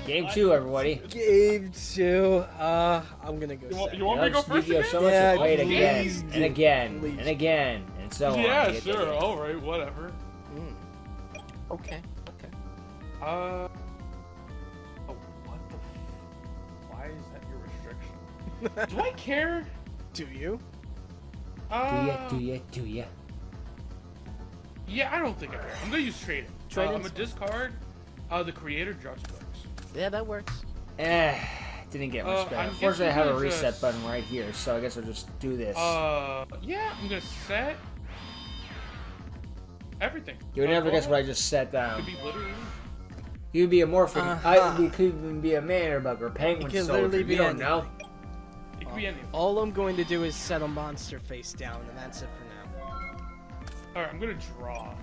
Game 2, everybody. Game 2. I'm gonna go. You want me to go Let's first Yu-Gi-Oh! again? So much Yeah, to play it again, please and do. again, Please. and again, and so on. Yeah, to get sure. there. All right, whatever. Okay. Oh, what the? Why is that your restriction? Do I care? Do you? Do ya? Yeah, I don't think I care. I'm gonna use trading. Trading's I'm gonna discard the creator Structverse. Yeah, that works. Didn't get much better. I'm Unfortunately, I have a guessing reset just- button right here, so I guess I'll just do this. Yeah, I'm gonna set everything. You would never guess Oh, what I just set down. Could be literally. You could be a morphin. Uh-huh. You could even be a man bug or penguin It could soldier. literally be You don't know. It could be anything. All I'm going to do is set a monster face down, and that's it for now. All right, I'm gonna draw.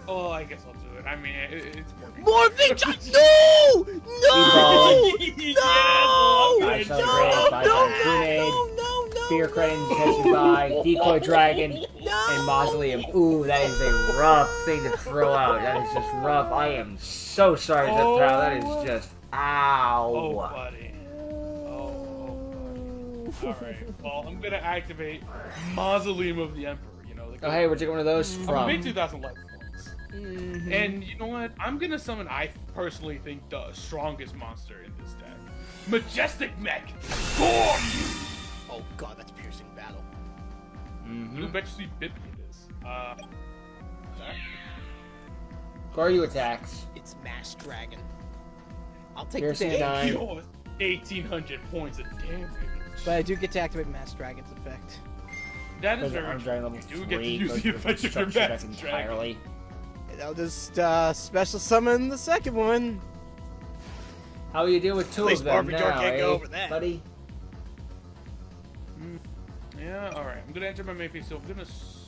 Oh, I guess I'll do it. I mean, it's working. Morphing Giant! No! No! Five No! Star Grenade, 5-star Grenade, Fear Credit Intention by, Decoy Dragon, and Mausoleum. Ooh, that is a rough thing to throw out. That is just rough. I am so sorry to throw. That is just ow. Oh, buddy. Oh, buddy. Alright, well, I'm gonna activate Mausoleum of the Emperor, you know. Oh, hey, where'd you get one of those I'm from? gonna make 2,000 life points. And you know what? I'm gonna summon, I personally think, the strongest monster in this deck. Majestic Mech! Goryu! Oh god, that's piercing battle. You bet you see Bippy it is. Goryu attacks. It's Mass Dragon. I'll take Piercing the damage. die. Yo, 1,800 points of damage. But I do get to activate Mass Dragon's effect. That is Those are very Arm true. Dragon level You do 3. get to use goes the to effect of your structure deck Mass Dragon. entirely. And I'll just special summon the second one. How you deal with two At least of them Barbara Jar now, can't eh, go over that. buddy? Yeah, alright. I'm gonna enter my main phase, so I'm gonna...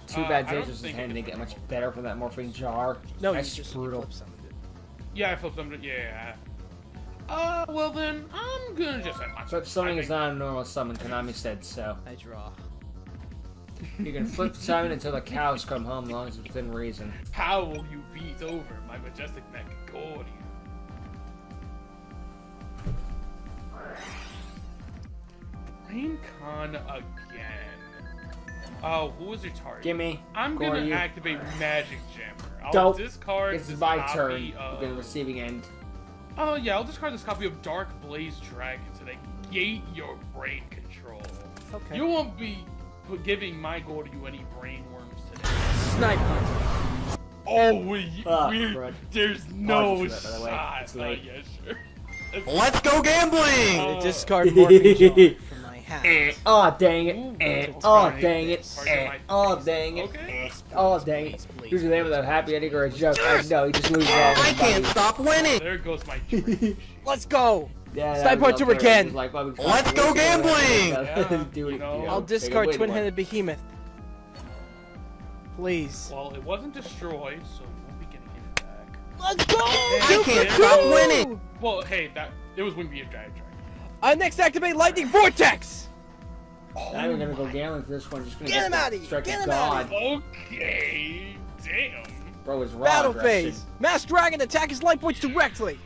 Too bad I don't Jason think hand it's didn't get gonna much go. better from that morphing jar. No, That's you just brutal. flip summoned it. Yeah, I flipped them. Yeah. Well then, I'm gonna just end my Flip summoning is not a normal summon, Konami said so. I draw. You can flip summon until the cows come home, as long as it's within reason. How will you beat over my Majestic Mech Goryu? Brain Con again. Oh, who was your target? Gimme. I'm gonna Goryu. activate Magic Jammer. I'll Dope. discard It's this my copy turn. of... You get the receiving end. Oh yeah, I'll discard this copy of Dark Blaze Dragon to negate your brain control. Okay. You won't be giving my Goryu any brain worms today. Snipe Hunter. Oh, crud. there's no Apologies for that, by the way. shot. It's late. Yeah, sure. Let's go gambling! Oh. Discard Morphing Jar from my hand. Oh dang it! Ooh, Oh target dang this. it! Target my Oh face. dang it! Okay. Oh dang it! Please, Usually they have a happy ending or a joke. I know, he just loses all I his can't money. stop winning! There goes my dream. Let's go! Yeah, Snipe that was Hunter up there. again. It's like, well, we Let's go gambling. Yeah, Do it. you know. I'll Take a discard win Twin-Headed Behemoth. Please. Well, it wasn't destroyed, so you won't be getting it back. Let's go! I can't Two stop for two! winning. Well, hey, it was Wing Beam Dragon. I next activate Lightning Vortex! Now we're gonna go gambling for this one. Just gonna Get him outta here. Strike Get a him outta god. Okay, damn. Bro is raw Battle aggression. phase! Mass Dragon attack his life points directly!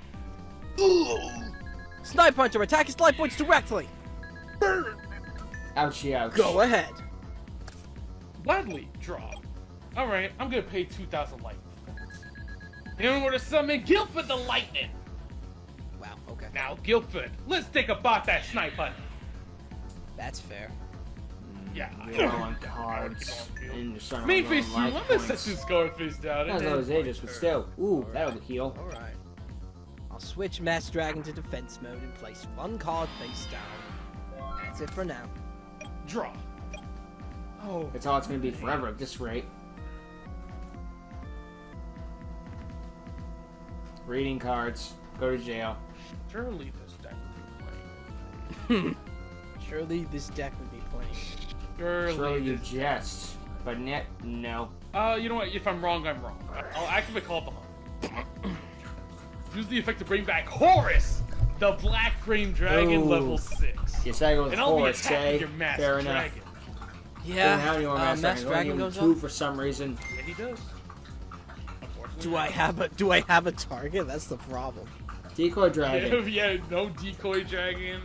Snipe Hunter attack his life points directly! Ouchie ouch. Go ahead. Gladly draw. Alright, I'm gonna pay 2,000 light. In order to summon Guildford the Lightning. Wow, okay. Now, Guildford, let's take a bot that snipe hunt. That's fair. Yeah. You're low on cards. And you're starting Main to run face 2, life I'm gonna set points. this card face down. Not as low as Aegis, but still. Ooh, Alright. that'll heal. Alright. I'll switch Mass Dragon to defense mode and place one card face down. That's it for now. Draw. Oh. That's all it's gonna be forever at this rate. Reading cards. Go to jail. Surely this deck would be playing. Surely this deck would be playing. Surely you this. jest. But net, no. You know what? If I'm wrong, I'm wrong. I'll activate Call of the Hunt. Use the effect to bring back Horus, the Black Frame Dragon, Ooh. level 6. Yes, I go with And I'll be Horus, attacking eh? your Mass Fair enough. Dragon. Don't have any more Mass Mass Dragons. Dragon Only goes two up. for some reason. Yeah, he does. Unfortunately. Do I have a target? That's the problem. Decoy Dragon. Yeah, no Decoy Dragon.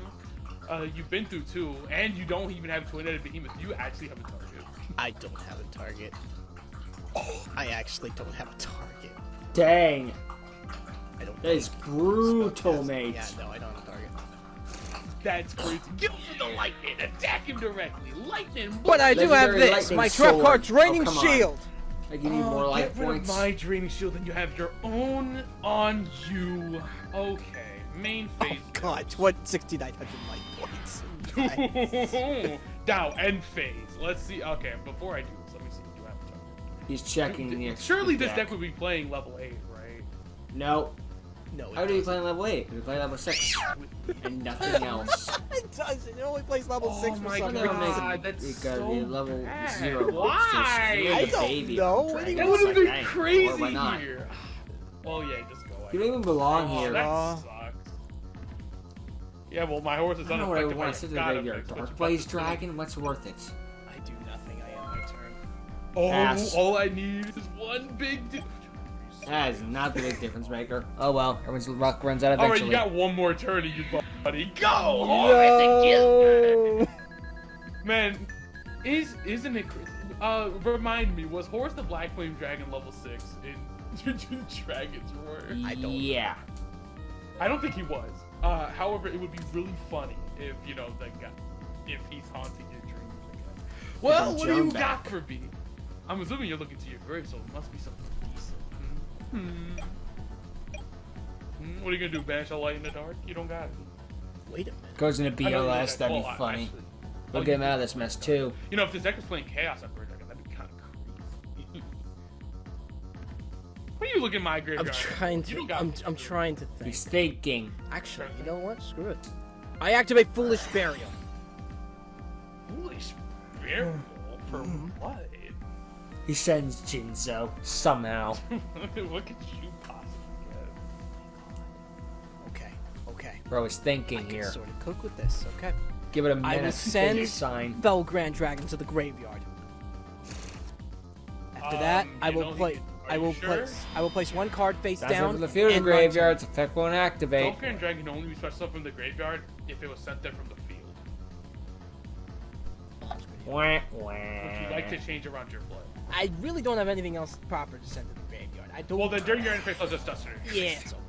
You've been through 2, and you don't even have Twin-Headed Behemoth. You actually have a target. I don't have a target. I actually don't have a target. Dang. I don't. That is brutal, mate. Yeah, no, I don't have a target. That's crazy. Give him the lightning. Attack him directly. Lightning. But I do have Legendary this. Lightning My trap Sword. card, Draining Oh, come on. Shield. Like you need more life get rid points. of my draining shield, and you have your own on you. Okay, main phase. Oh God, what 6,900 life points? Now end phase. Let's see. Okay, before I do this, let me see. Do I have a target? He's checking the Surely this deck would be playing level 8, right? No. No, it How do you doesn't. play level 8? We play level 6 and nothing else. It doesn't. It only plays level 6 for my some God, reason. that's You gotta so be level bad. 0. Why? You're I the don't baby know. of the What do you dragon. That would It's have like, been dang, crazy why not? here. Well, yeah, just go. You don't even belong Oh, here. that Aw. sucks. Yeah, well, my horse is I don't know what I unaffected by want to sit in the God graveyard. effects, but Dark you Blaze got- Dragon, what's worth it? I do nothing. I end my turn. Oh, Pass. all I need is one big. That is not the big difference maker. Oh well, everyone's luck runs out All right, eventually. you got one more turn, you buddy. Go, No! man. Isn't it crazy? Remind me, was Horse the Black Flame Dragon level 6 in Dragon's Roar? I don't Yeah. I don't think he was. However, it would be really funny if, you know, that guy, if he's haunting your dreams again. Well, can what do you jump got back. for me? I'm assuming you're looking to your grave, so it must be something decent. What are you gonna do, banish a light in the dark? You don't got it. Wait a minute. Goes into I know you BLS, got- that'd be well, funny. actually- We'll get him out of this mess too. You know, if this deck was playing Chaos on Graveyard, that'd be kind of crazy. What are you looking at my I'm graveyard? trying You don't to. got I'm trying to think. He's thinking. Actually, you know what? Screw it. I activate Foolish Burial. foolish burial for what? He sends Jinzo somehow. What could you possibly Okay. Okay. Bro is I thinking can here. sort of cook with this. Okay. Give it a I minute will to send take a sign. Belgrand Dragon to the graveyard. After that, I you will know, play. are you sure? I will place one card face That's down. over the field of and my graveyards. Effect won't activate. Belgrand Dragon can only be special stuff from the graveyard if it was sent there from the field. Wah, Would you like to change around your play? turn. I really don't have anything else proper to send to the graveyard. I don't. Well, then during your interface, I'll just dust it. Yeah, it's over.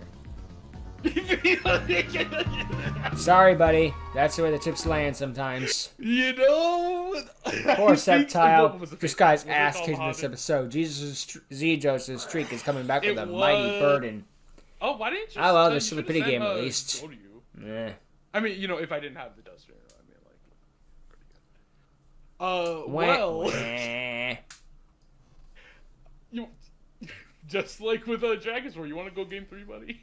Sorry, buddy. That's the way the chips land sometimes. You know, Poor I think Septile. what was the This fate? guy's Was it ass called kicking this Haunted? episode. Jesus' Zejos' streak is coming back with It a mighty was- burden. Oh, why didn't you? Oh, well, you this is a should've pretty sent, game at least. Go to you. Eh. I mean, you know, if I didn't have the duster, I mean, like, pretty good. Wah, Well, wah. you just like with Dragon's Roar, you want to go game 3, buddy?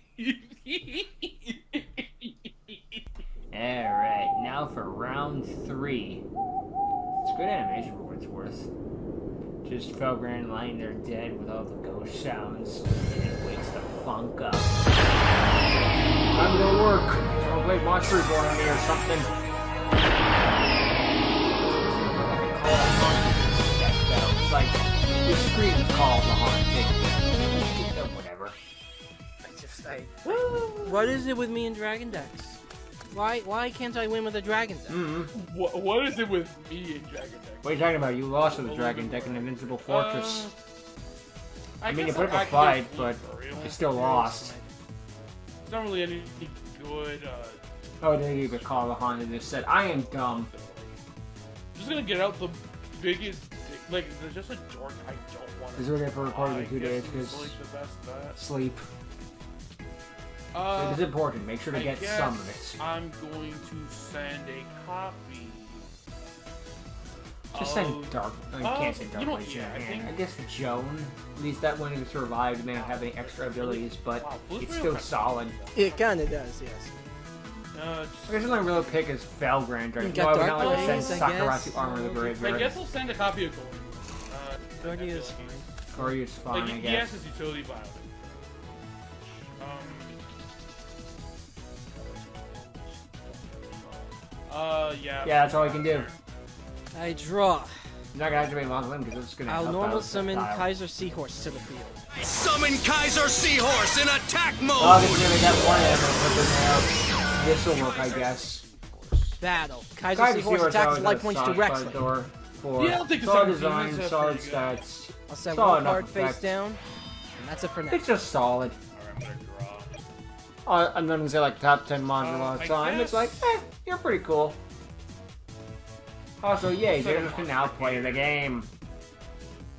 Alright, now for round 3. It's good animation for what it's worth. Just Felgran lying there dead with all the ghost sounds, and it wakes the funk up. Time to go to work. Someone played Monster Reborn on me or something. It's like, the screen calls the haunting. Whatever. What is it with me and Dragon decks? Why can't I win with a Dragon deck? What is it with me and Dragon Deck? What are you talking about? You lost with the Dragon deck in Invincible Fortress. I mean, you guess put up a I fight, can't but for real. you still lost. It's not really any good. Oh, they gave a call to Honda and just said, I am dumb. I'm just gonna get out the biggest. Like, there's just a dork I don't want This is what I for recording in 2 days, because the best bet. sleep. It Uh, is important. Make sure to I get guess some of it. I'm going to send a copy. Just send Dark. I can't say Dark you know, Blade yeah, I Shanahan. think- I guess Joan. At least that one who survived may not have any extra abilities, but Wow, it's still solid. It kind of does, yes. I guess the only real pick is Felgran Dragon. You got No, I would not Dark like to Blades, send I Sakuragi guess. Armor of the I Graveyard. guess I'll send a copy of Gold. Guardian is fine. Or use fine, Like, I he guess. has his utility violence. Yeah. Yeah, that's all I can do. I draw. He's not gonna activate Long Limb because it's gonna I'll help normal out summon Reptile. Kaiser Seahorse to the field. Summon Kaiser Seahorse in attack mode! Obviously, they got one ever, but this'll work, I guess. Battle. Kaiser Kaiser Seahorse Seahorse attacks always life has points soft directly. spot door for Yeah, I'll take the solid 17, design, that's solid pretty good. stats. I'll send Solid one card enough face effect. down, and that's it for now. It's just solid. Alright, I'm gonna draw. I'm not gonna say like top 10 monsters all the I time. It's like, guess- you're pretty cool. Also, yay, So- James can now play the game.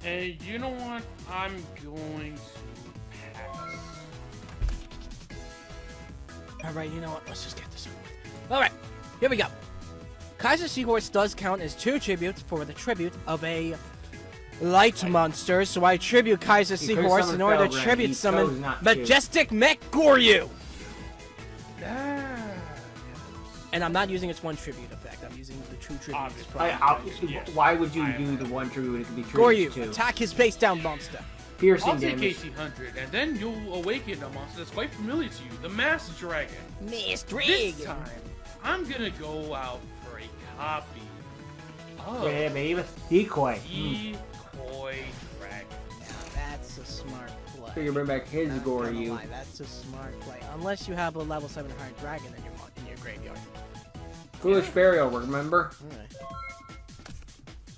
Hey, you know what? I'm going to pass. Alright, you know what? Let's just get this over with. Alright, here we go. Kaiser Seahorse does count as 2 tributes for the tribute of a light monster, so I tribute Kaiser He could've Seahorse summoned in order to Felgrand, tribute he chose summon not to. Majestic Mech Goryu! Ah, And I'm not using its one tribute effect, I'm using the two tributes Obviously. from Yes. Why would you I do am. the one tribute when it could be Goryu. tributes too? Attack his face down monster. Piercing I'll take damage. 1800, and then you'll awaken a monster that's quite familiar to you, the Master Dragon. Miss This time, I'm gonna go out for a copy of Yeah, baby. Decoy. Decoy Dragon. Now that's a smart play. So you bring back his Not gonna Goryu. lie, that's a smart play. Unless you have a level 7 hard dragon in your graveyard. Foolish burial, remember? Alright.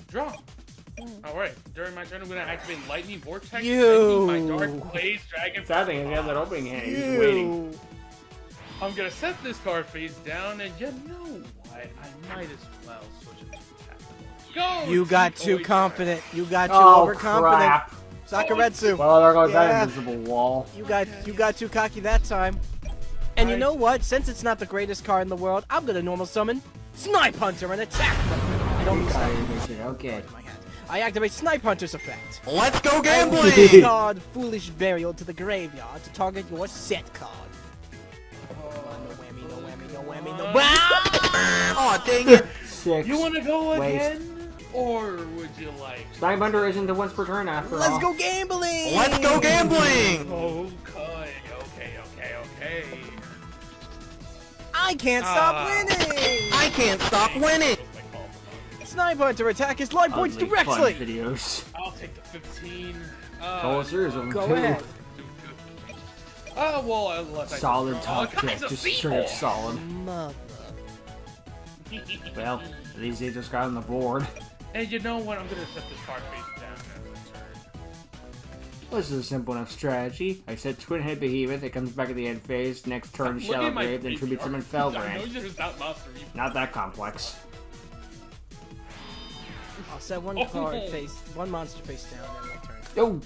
Draw. Alright, during my turn, I'm gonna activate Lightning Vortex, You. sending my Dark Blaze Dragon. Sad thing is, he has that opening hand. He's just waiting. I'm gonna set this card face down, and you know what? I might as well switch it to attack. Go! You got too Decoy confident. You got too Oh, overconfident. crap. Sakaretsu. Well, there goes Yeah. that invisible wall. You got too cocky that time. And you I- know what? Since it's not the greatest card in the world, I'm gonna normal summon Snipe Hunter and attack them. I don't Okay. I activate Snipe Hunter's effect. Let's go Gambling! Card Foolish Burial to the graveyard to target your set card. Come on, no whammy, no whammy, no whammy, no Aw, dang it. Six. You wanna go Waste. again? Or would you like... Snipe Hunter isn't the once per turn after all. Let's go gambling! Let's go gambling. Okay. I can't stop Ah. winning! I can't stop winning. Snipe Hunter attack his life points Ugly fun directly! videos. I'll take the 15. Oh, serious of them Go too. ahead. Oh, well, unless I Solid just top draw. deck, Guys, a just straight up seahorse. solid. Mother. Well, at least they just got on the board. And you know what? I'm gonna set this card face down and return. This is a simple enough strategy. I said Twin Head Behemoth, it comes back at the end phase, next turn Look Shallow at my Grave, then tribute summon graveyard. I know Felgrand. there's not monster even. Not that complex. I'll set one one monster face down and my turn. Oh!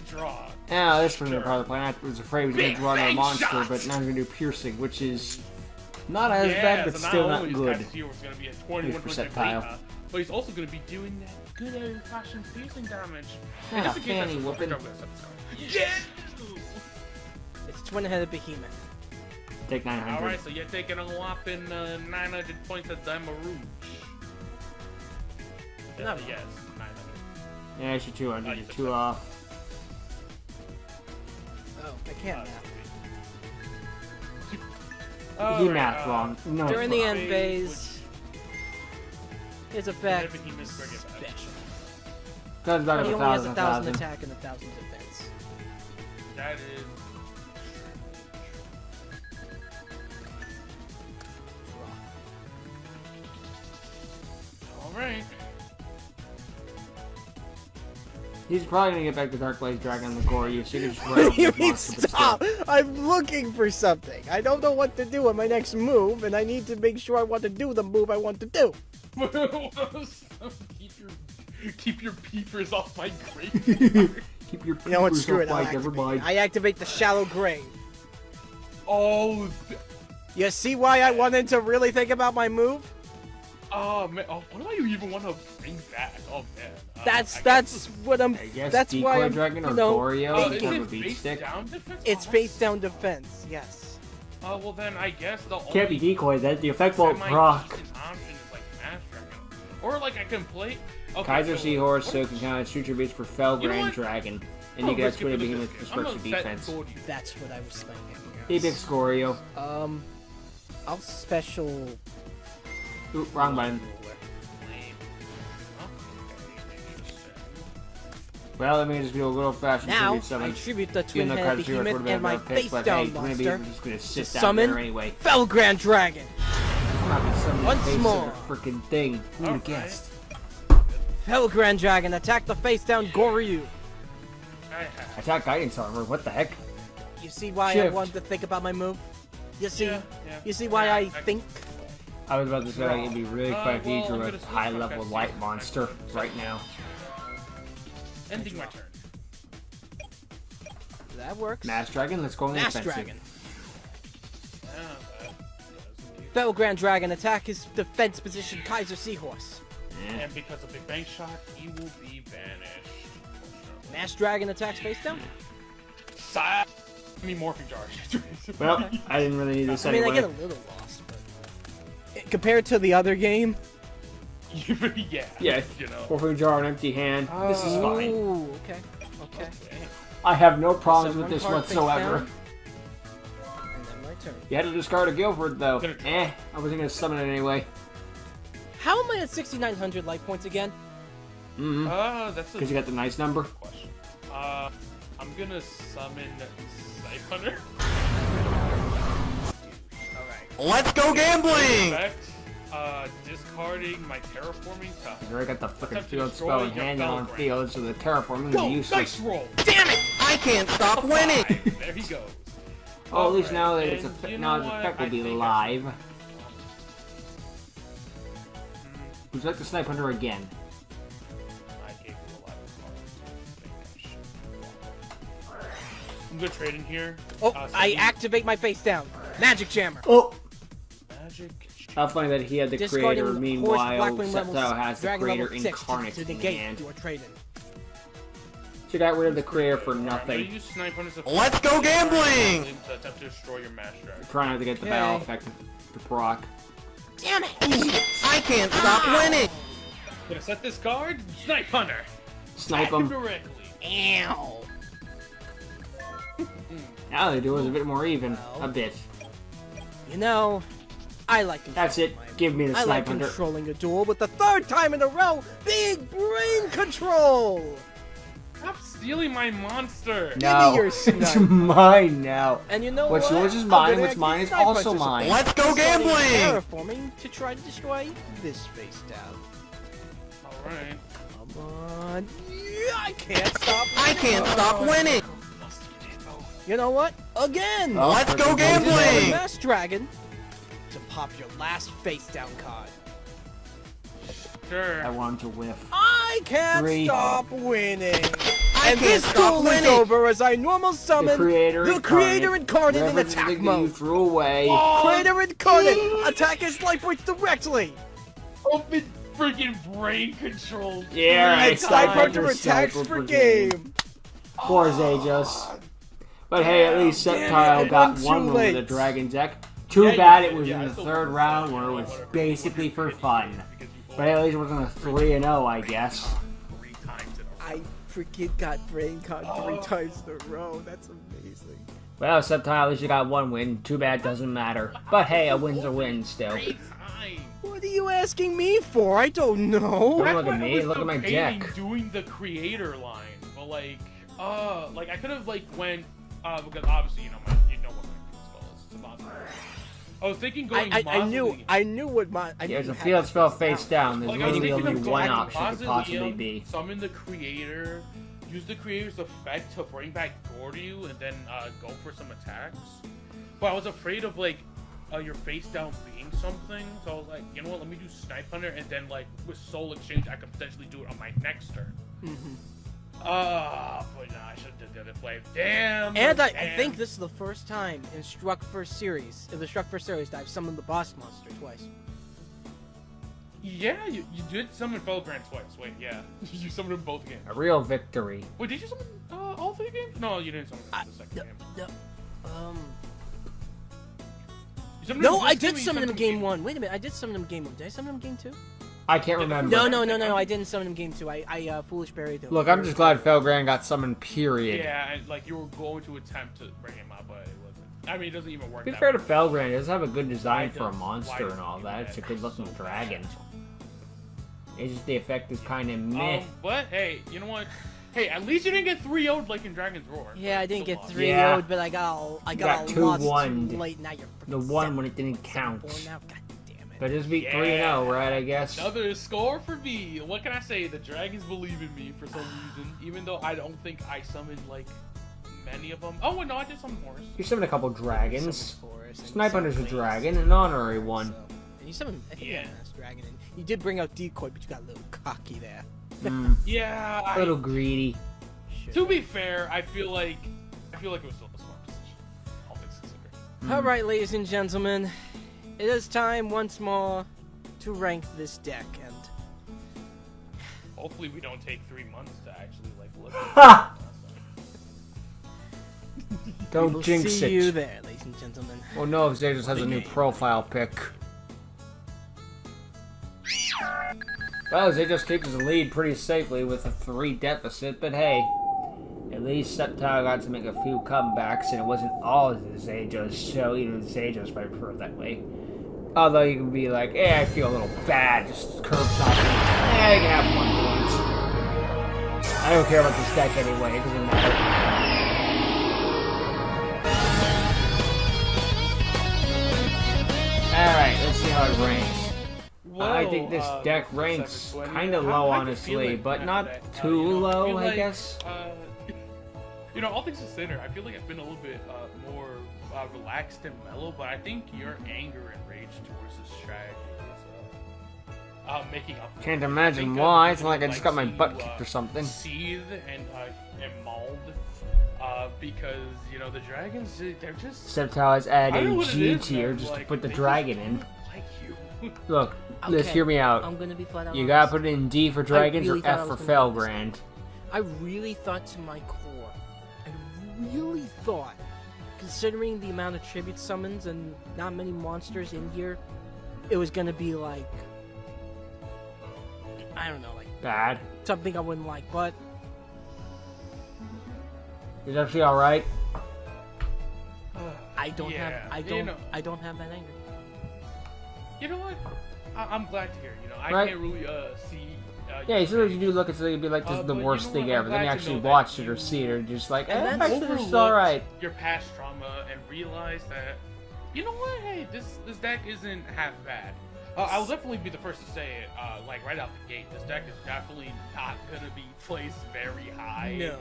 Draw. Yeah, this was part of the plan. I was afraid he was going Big to draw another bang monster, shots! but now I'm going to do Piercing, which is not as bad, but so still not not only is good. Kaiser Seahorse gonna be at 21% percentile. beta, but he's also gonna be doing that good old-fashioned piercing damage. Yeah, And just in case fanny that's whooping. I'm gonna set this card. Yeah! It's Twin-Headed Behemoth. Take 900. Alright, so you're taking a whopping 900 points of Damarouge. No. Yes, 900. Yeah, actually 200. Oh, You're you 2 off. Oh, I can't now. He math wrong. No, During it's the wrong. end phase, his effect Behemoth is is very bad. special. Comes back But he with only has 1,000. 1,000 attack and 1,000 defense. That is... Alright. He's probably going to get back the Dark Blaze Dragon on the Goryu, so you can just run over You the mean monster, but stop! still. I'm looking for something. I don't know what to do on my next move, and I need to make sure I want to do the move I want to do. Keep your peepers off my graveyard. Keep your You know what? peepers Screw off it. I'll my never activate mind. it. I activate the Shallow Grave. Oh, You see why I wanted to really think about my move? oh man, oh, what do I even want to bring back? Oh man, That's what I'm. I guess That's Decoy why I'm. Dragon or You know, Goryu is or it Beat face Stick. down defense? it's Oh, face down defense. Yes. well then I guess the Can't be Decoy, that the effect won't proc. semi-decent option is like Mass Dragon, or like I can play. Okay, Kaiser so Seahorse, what so if- can count as future beats for Felgrand You know what? Dragon. And I'm you gonna get skip it 20 to Behemoth this for game. I'm special gonna set defense. Goryu. That's what I was thinking. Apex Goryu. I'll special. Ooh, wrong button. Well, let me just do a little fashion Now tribute I summon. tribute the Even though Twin-Headed Kaiser Seahorse Behemoth would have and my been a pick, face but down hey, Twin monster Behemoth is just gonna to sit down summon there anyway. Felgrand Dragon. I'm not gonna summon Once the face more. of the freaking thing. Who Alright. guessed? Felgrand Dragon, attack the face down Goryu. Attack Guidance Armor, what the heck? You see why I Shift. wanted to think about my move? You see? Yeah. You see why Yeah, I think? I was about to say it'd be really fun if you well, drew I'm a gonna switch high my level best light suit. monster right now. Ending my turn. That works. Mass Dragon, let's go on the Mass offensive. Dragon. Yeah, that does indeed. Felgrand Dragon, attack his defense position Kaiser Seahorse. And because of Big Bang Shot, he will be banished. Mass Dragon attacks face down? I mean, Morphing Jar. Well, I didn't really need this I mean, anyway. I get a little lost, but... Compared to the other game... yeah. Yeah, You know. Morphing Jar and Empty Hand. This is fine. Ooh, okay. Okay. I have no problems So with one this card face whatsoever. down, and then my turn. You had to discard a Guilford, though. Gonna try. I wasn't gonna summon it anyway. How am I at 6,900 life points again? Mm-hmm. That's a Because you got the nice number. question. I'm gonna summon Snipe Hunter. Let's go gambling! Effect, discarding my terraforming top. You already got the fucking Attempt to field destroy spell in your hand on Felgrand. field, so the terraforming Go! is useless. Dice roll! Damn it! I can't stop winning! There he goes. Oh, at least Alright, now that it's and you now know the what? effect will I be think I live. should- Would you like the Snipe Hunter again? I gave him a lot of cards. I'm gonna trade in here. Oh, So I you- activate my face down. Magic Jammer. Oh! Magic. How funny that he had the Discarding creator, Horse meanwhile Blackwing level Sceptile has the Dragon creator level 6 incarnate to in negate hand. your trade-in. She got rid of the creator for I'm gonna nothing. use Snipe Hunter's effect. Let's go gambling! To attempt to destroy your Mass Dragon. Trying not to get the Okay. battle effect to proc. Damn it! I can't stop winning! Gonna set this card. Snipe Hunter. Snipe Attack him him. directly. Ow! Now they do is a bit more even. A bit. You know, I like That's it. Give me the I like Snipe Hunter. controlling a duel with the third time in a row being brain control! Stop stealing my monster. No, your it's Snipe. mine now. And you know What's what? yours is I'm mine, gonna what's mine is activate also Snipe Hunter mine. Let's go Starting gambling! Terraforming to try to destroy this face down. Alright. Come on. Yeah, I can't stop. I can't stop winning! You know what? Again! Oh, Let's go freaking gambling! Mass Dragon to pop your last face down card. Sure. I want him to whiff. I can't 3. stop winning. I And can't this stop duel is winning! over as I normal The summon creator incarnate in Whatever attack thing you mode. threw away. Creator incarnate attack his life points directly. Open freaking brain control. Yeah, And right. Snipe Snipe Hunter Hunter attacks Sniper for for game. Poor Zajos. But hey, at least Damn it, Sceptile it got went one too win with late. the Dragon deck. Too Yeah, bad you it did. was Yeah, in I the still third won. round where it Yeah, was whatever. basically for fun. Because you But at least it wasn't a 3-0, I guess. 3 times in a row. I freaking got brain card 3 times in a row. That's amazing. Well, Sceptile, at least you got one win. Too bad, doesn't matter. But hey, a win's a win still. 3 times. What are you asking me for? I don't know. Don't That's look why at I me, was look at my debating deck. doing the creator line, but like I could have like went because obviously you know what my spell is. It's a monster. I was thinking going. I knew what my. There's a field spell face down. There's Like, I was literally thinking only of one going option to possibly Mausoleum, be. Summon the creator, use the creator's effect to bring back Gordy, and then go for some attacks. But I was afraid of like your face down being something, so I was like, you know what? Let me do Snipe Hunter, and then like with Soul Exchange, I could potentially do it on my next turn. But no, I should have did the other play. Damn. And I damn. think this is the first time in Structverse series, that I've summoned the boss monster twice. Yeah, you did summon Felgrand twice. Wait, yeah, you summoned them both games. A real victory. Wait, did you summon all 3 games? No, you didn't summon the second game. No, You summoned no, them I this did or you summon him summoned game 1. Wait a minute, I did summon him game 1. Did I summon him game 2? I can't remember. No, I didn't summon him game 2. I foolish buried him. Look, I'm just glad Felgrand got summoned, period. Yeah, and like you were going to attempt to bring him up, but it wasn't. I mean, it doesn't even work. To be that fair to way. Felgrand, it does have a good design Why for a does- monster why and all does that. he It's a do good that looking so dragon. bad? It's just the effect is kind of meh. But hey, you know what? Hey, at least you didn't get 3-0'd like in Dragon's Roar. Yeah, I didn't Still get lost. 3 Yeah. but I got got a loss 2-1'd. too late. Now you're The freaking one 7 when it didn't 4 count. now. God damn it. But just beat Yeah. 3-0, right, I guess? Another score for me. What can I say? The dragons believe in me for some reason, even though I don't think I summoned like many of them. Oh, wait, no, I did summon horse. You summoned a couple dragons. Summoned Forest, and you Snipe Hunter's a summoned dragon, an honorary one. So, and you summoned, I think Yeah. you Mass Dragon, and you did bring out Decoy, but you got a little cocky there. Yeah, A little greedy. to be fair, I feel like it was still a smart decision. All things considered. All right, ladies and gentlemen, it is time once more to rank this deck, and hopefully we don't take 3 months to actually like look. Ha! Don't We'll jinx see it. you there, ladies and gentlemen. Oh no, Zay just has a new profile pic. Well, Zay just keeps his lead pretty safely with a 3 deficit, but hey, at least Septile got to make a few comebacks, and it wasn't all Zayjos, so even Zayjos might prefer that way. Although you can be like, hey, I feel a little bad, just curb stopping. Yeah, you can have 1 point. I don't care about this deck anyway, it doesn't matter. Alright, let's see how it ranks. I think this deck ranks kind of low, honestly, but not too low, I guess. You know, all things considered, I feel like it's been a little bit more relaxed and mellow, but I think your anger and rage towards this strategy is making up for it. Can't imagine I think, why. It's not like I just like got my to, butt kicked or something. Seethe and mauled because, you know, the dragons, they're just... Septile has I don't added know a what it G is, tier man, just to like, put the they dragon just in. like you. Look, let's hear me out. I'm gonna be flat out You gotta honest. put it in D for dragons really or thought I F for was gonna do this. Felgrand. I really thought to my core, I really thought, considering the amount of tribute summons and not many monsters in here, it was gonna be like, I don't know, like Bad. something I wouldn't like, but It's actually alright. I don't Yeah, have, I you don't, know. I don't have that anger. You know what? I'm glad to hear. You know, I Right. can't really see. Yeah, as soon as you do look at something, you'd be like, this is the but you worst know thing what? I'm ever. Then you glad to actually know that watch it or you- see it, or just like, And eh, that's actually, this is Overlooked alright. your past trauma and realize that, you know what? Hey, this deck isn't half bad. I'll definitely be the first to say it. Like right out the gate, this deck is definitely not gonna be placed very high. No.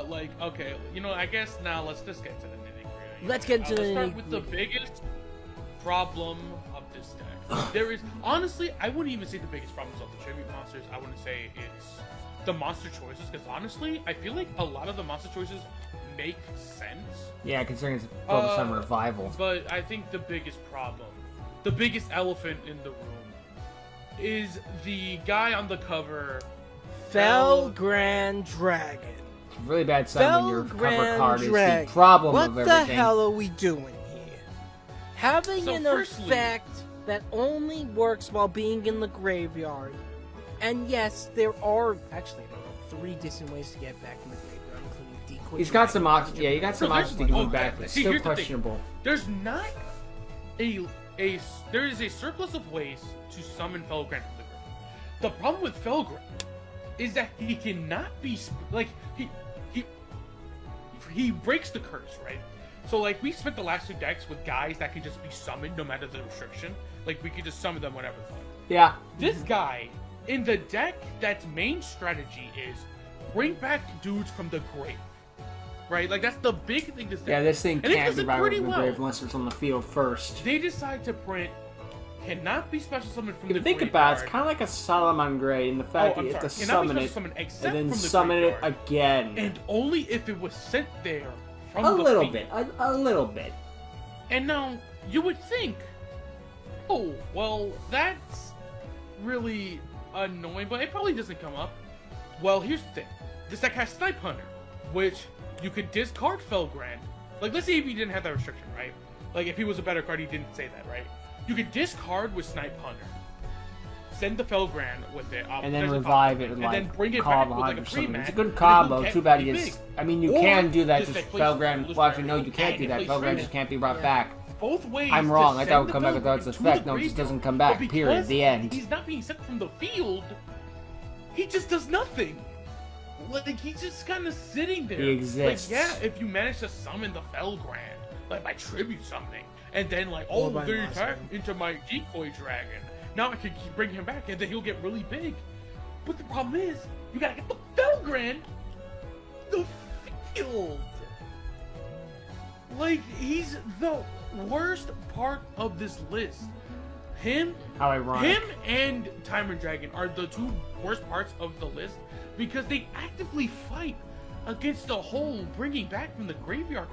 Like okay, you know, I guess now let's just get to the nitty gritty. Let's get to the Let's start with the nitty-gritty. biggest problem of this deck. There is honestly, I wouldn't even say the biggest problem is of the tribute monsters. I wouldn't say it's the monster choices, because honestly, I feel like a lot of the monster choices make sense. Yeah, considering it's focused on revival. But I think the biggest problem, the biggest elephant in the room, is the guy on the cover. Felgrand Dragon. Really bad sign when your cover Felgrand card is Dragon. the problem What of the everything. hell are we doing here? Having So an firstly- effect that only works while being in the graveyard. And yes, there are 3 decent ways to get back in the graveyard, including decoy. He's got some dragon, options. Yeah, you got some No, options to there's- move back, but see, still here's the thing. questionable. There's not there is a surplus of ways to summon Felgrand from the graveyard. The problem with Felgrand is that he cannot be he breaks the curse, right? So like we spent the last 2 decks with guys that can just be summoned no matter the restriction. Like we could just summon them whenever the fuck. Yeah. This guy in the deck, that's main strategy is bring back dudes from the grave, right? Like that's the big thing. This deck. Yeah, this thing And it can't does it revive pretty from the well. grave unless it's on the field first. They decide to print cannot be special summoned from If the you think graveyard. about it, it's kind of like a Solomon Gray in the fact that I'm you have to sorry. Cannot be summon special it summoned except and then from the summon it graveyard, again. and only if it was sent there from A the little field. bit. A little bit. And now you would think, oh well, that's really annoying, but it probably doesn't come up. Well, here's the thing: this deck has Snipe Hunter, which you could discard Felgrand. Like, let's say if he didn't have that restriction, right? Like, if he was a better card, he didn't say that, right? You could discard with Snipe Hunter, send the Felgrand with it, And then there's a revive copy, it with and then like bring it Call back with like a or something. pre-mat. It's a good and it combo. will get Too bad really he gets. big. I mean, you Or can do that. this Just deck plays Felgrand. Foolish Well, actually, no, Dragon, you can't and do it that. plays Felgrand Freeman. just can't be brought Yeah. back. Both ways. I'm to wrong. I send thought it would the come back without its Felgrand effect. to No, it the just doesn't graveyard. come back. But Period. because The end. He's not being sent from the field. He just does nothing. Like he's just kind of sitting there. He exists. Like, yeah, if you manage to summon the Felgrand, like by tribute summoning, and then like, Or oh, by they attack mastering. into my decoy dragon. Now I can bring him back, and then he'll get really big. But the problem is, you gotta get the Felgrand the field. Like he's the worst part of this list. Him How ironic. him and Tyrant Dragon are the 2 worst parts of the list because they actively fight against the whole bringing back from the graveyard.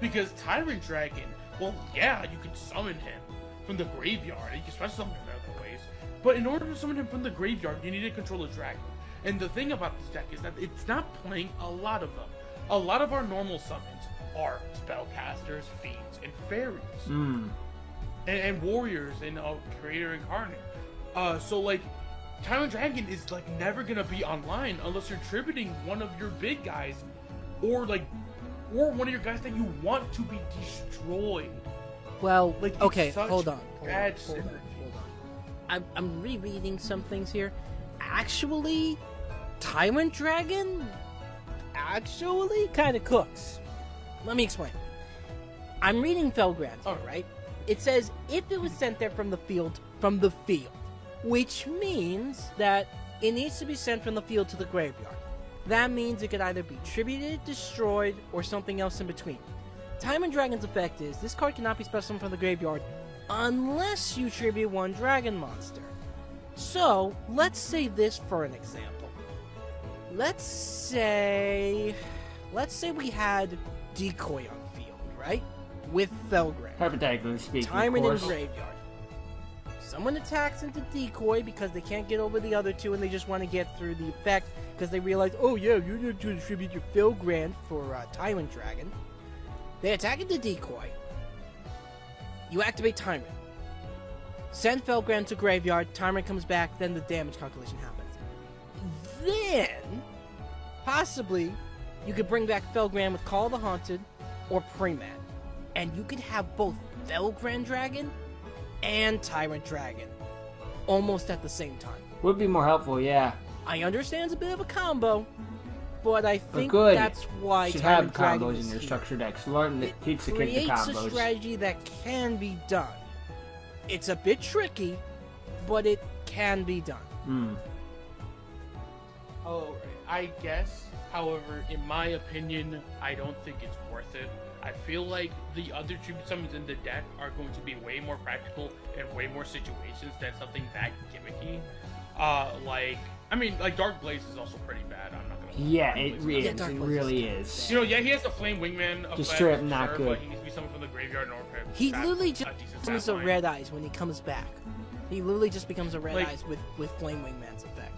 Because Tyrant Dragon, well, yeah, you can summon him, from the graveyard. You can special summon him in other ways. But in order to summon him from the graveyard, you need to control a dragon. And the thing about this deck is that it's not playing a lot of them. A lot of our normal summons are spellcasters, fiends, and fairies. And warriors and creator incarnate. So like Tyrant Dragon is like never gonna be online unless you're tributing one of your big guys, or one of your guys that you want to be destroyed. Well, Like, it's okay, such hold on. I'm rereading some things here. Actually, Tyrant Dragon actually kind of cooks. Let me explain. I'm reading Felgrand here, right? It says if it was sent there from the field, which means that it needs to be sent from the field to the graveyard. That means it could either be tributed, destroyed, or something else in between. Tyrant Dragon's effect is this card cannot be special from the graveyard unless you tribute one dragon monster. So, let's say this for an example. Let's say we had Decoy on field, right? With Felgrand. Hypothetically speaking, Tyrant of in course. graveyard. Someone attacks into Decoy because they can't get over the other two and they just want to get through the effect because they realize, oh yeah, you're going to attribute your Felgrand for Tyrant Dragon. They attack into Decoy. You activate Tyrant. Send Felgrand to graveyard, Tyrant comes back, then the damage calculation happens. Then, possibly, you could bring back Felgrand with Call of the Haunted or Premat. And you could have both Felgrand Dragon and Tyrant Dragon almost at the same time. Would be more helpful, yeah. I understand it's a bit of a combo, but I think good. that's why Should Tyrant have Dragon combos is in your here. structure decks. Learn that teach the kid the Creates a combos. strategy that can be done. It's a bit tricky, but it can be done. Oh, I guess. However, in my opinion, I don't think it's worth it. I feel like the other tribute summons in the deck are going to be way more practical in way more situations than something that gimmicky. Like Dark Blaze is also pretty bad. I'm not gonna. Yeah, Dark it Blaze is. Dark It Blaze really is is. You know, yeah, he has the Flame Wingman effect. Just straight up not sure, good. But he needs to be summoned from the graveyard in order for him to He have literally a just decent becomes stat a line. Red Eyes when he comes back. He literally just becomes a Red Like- Eyes with Flame Wingman's effect.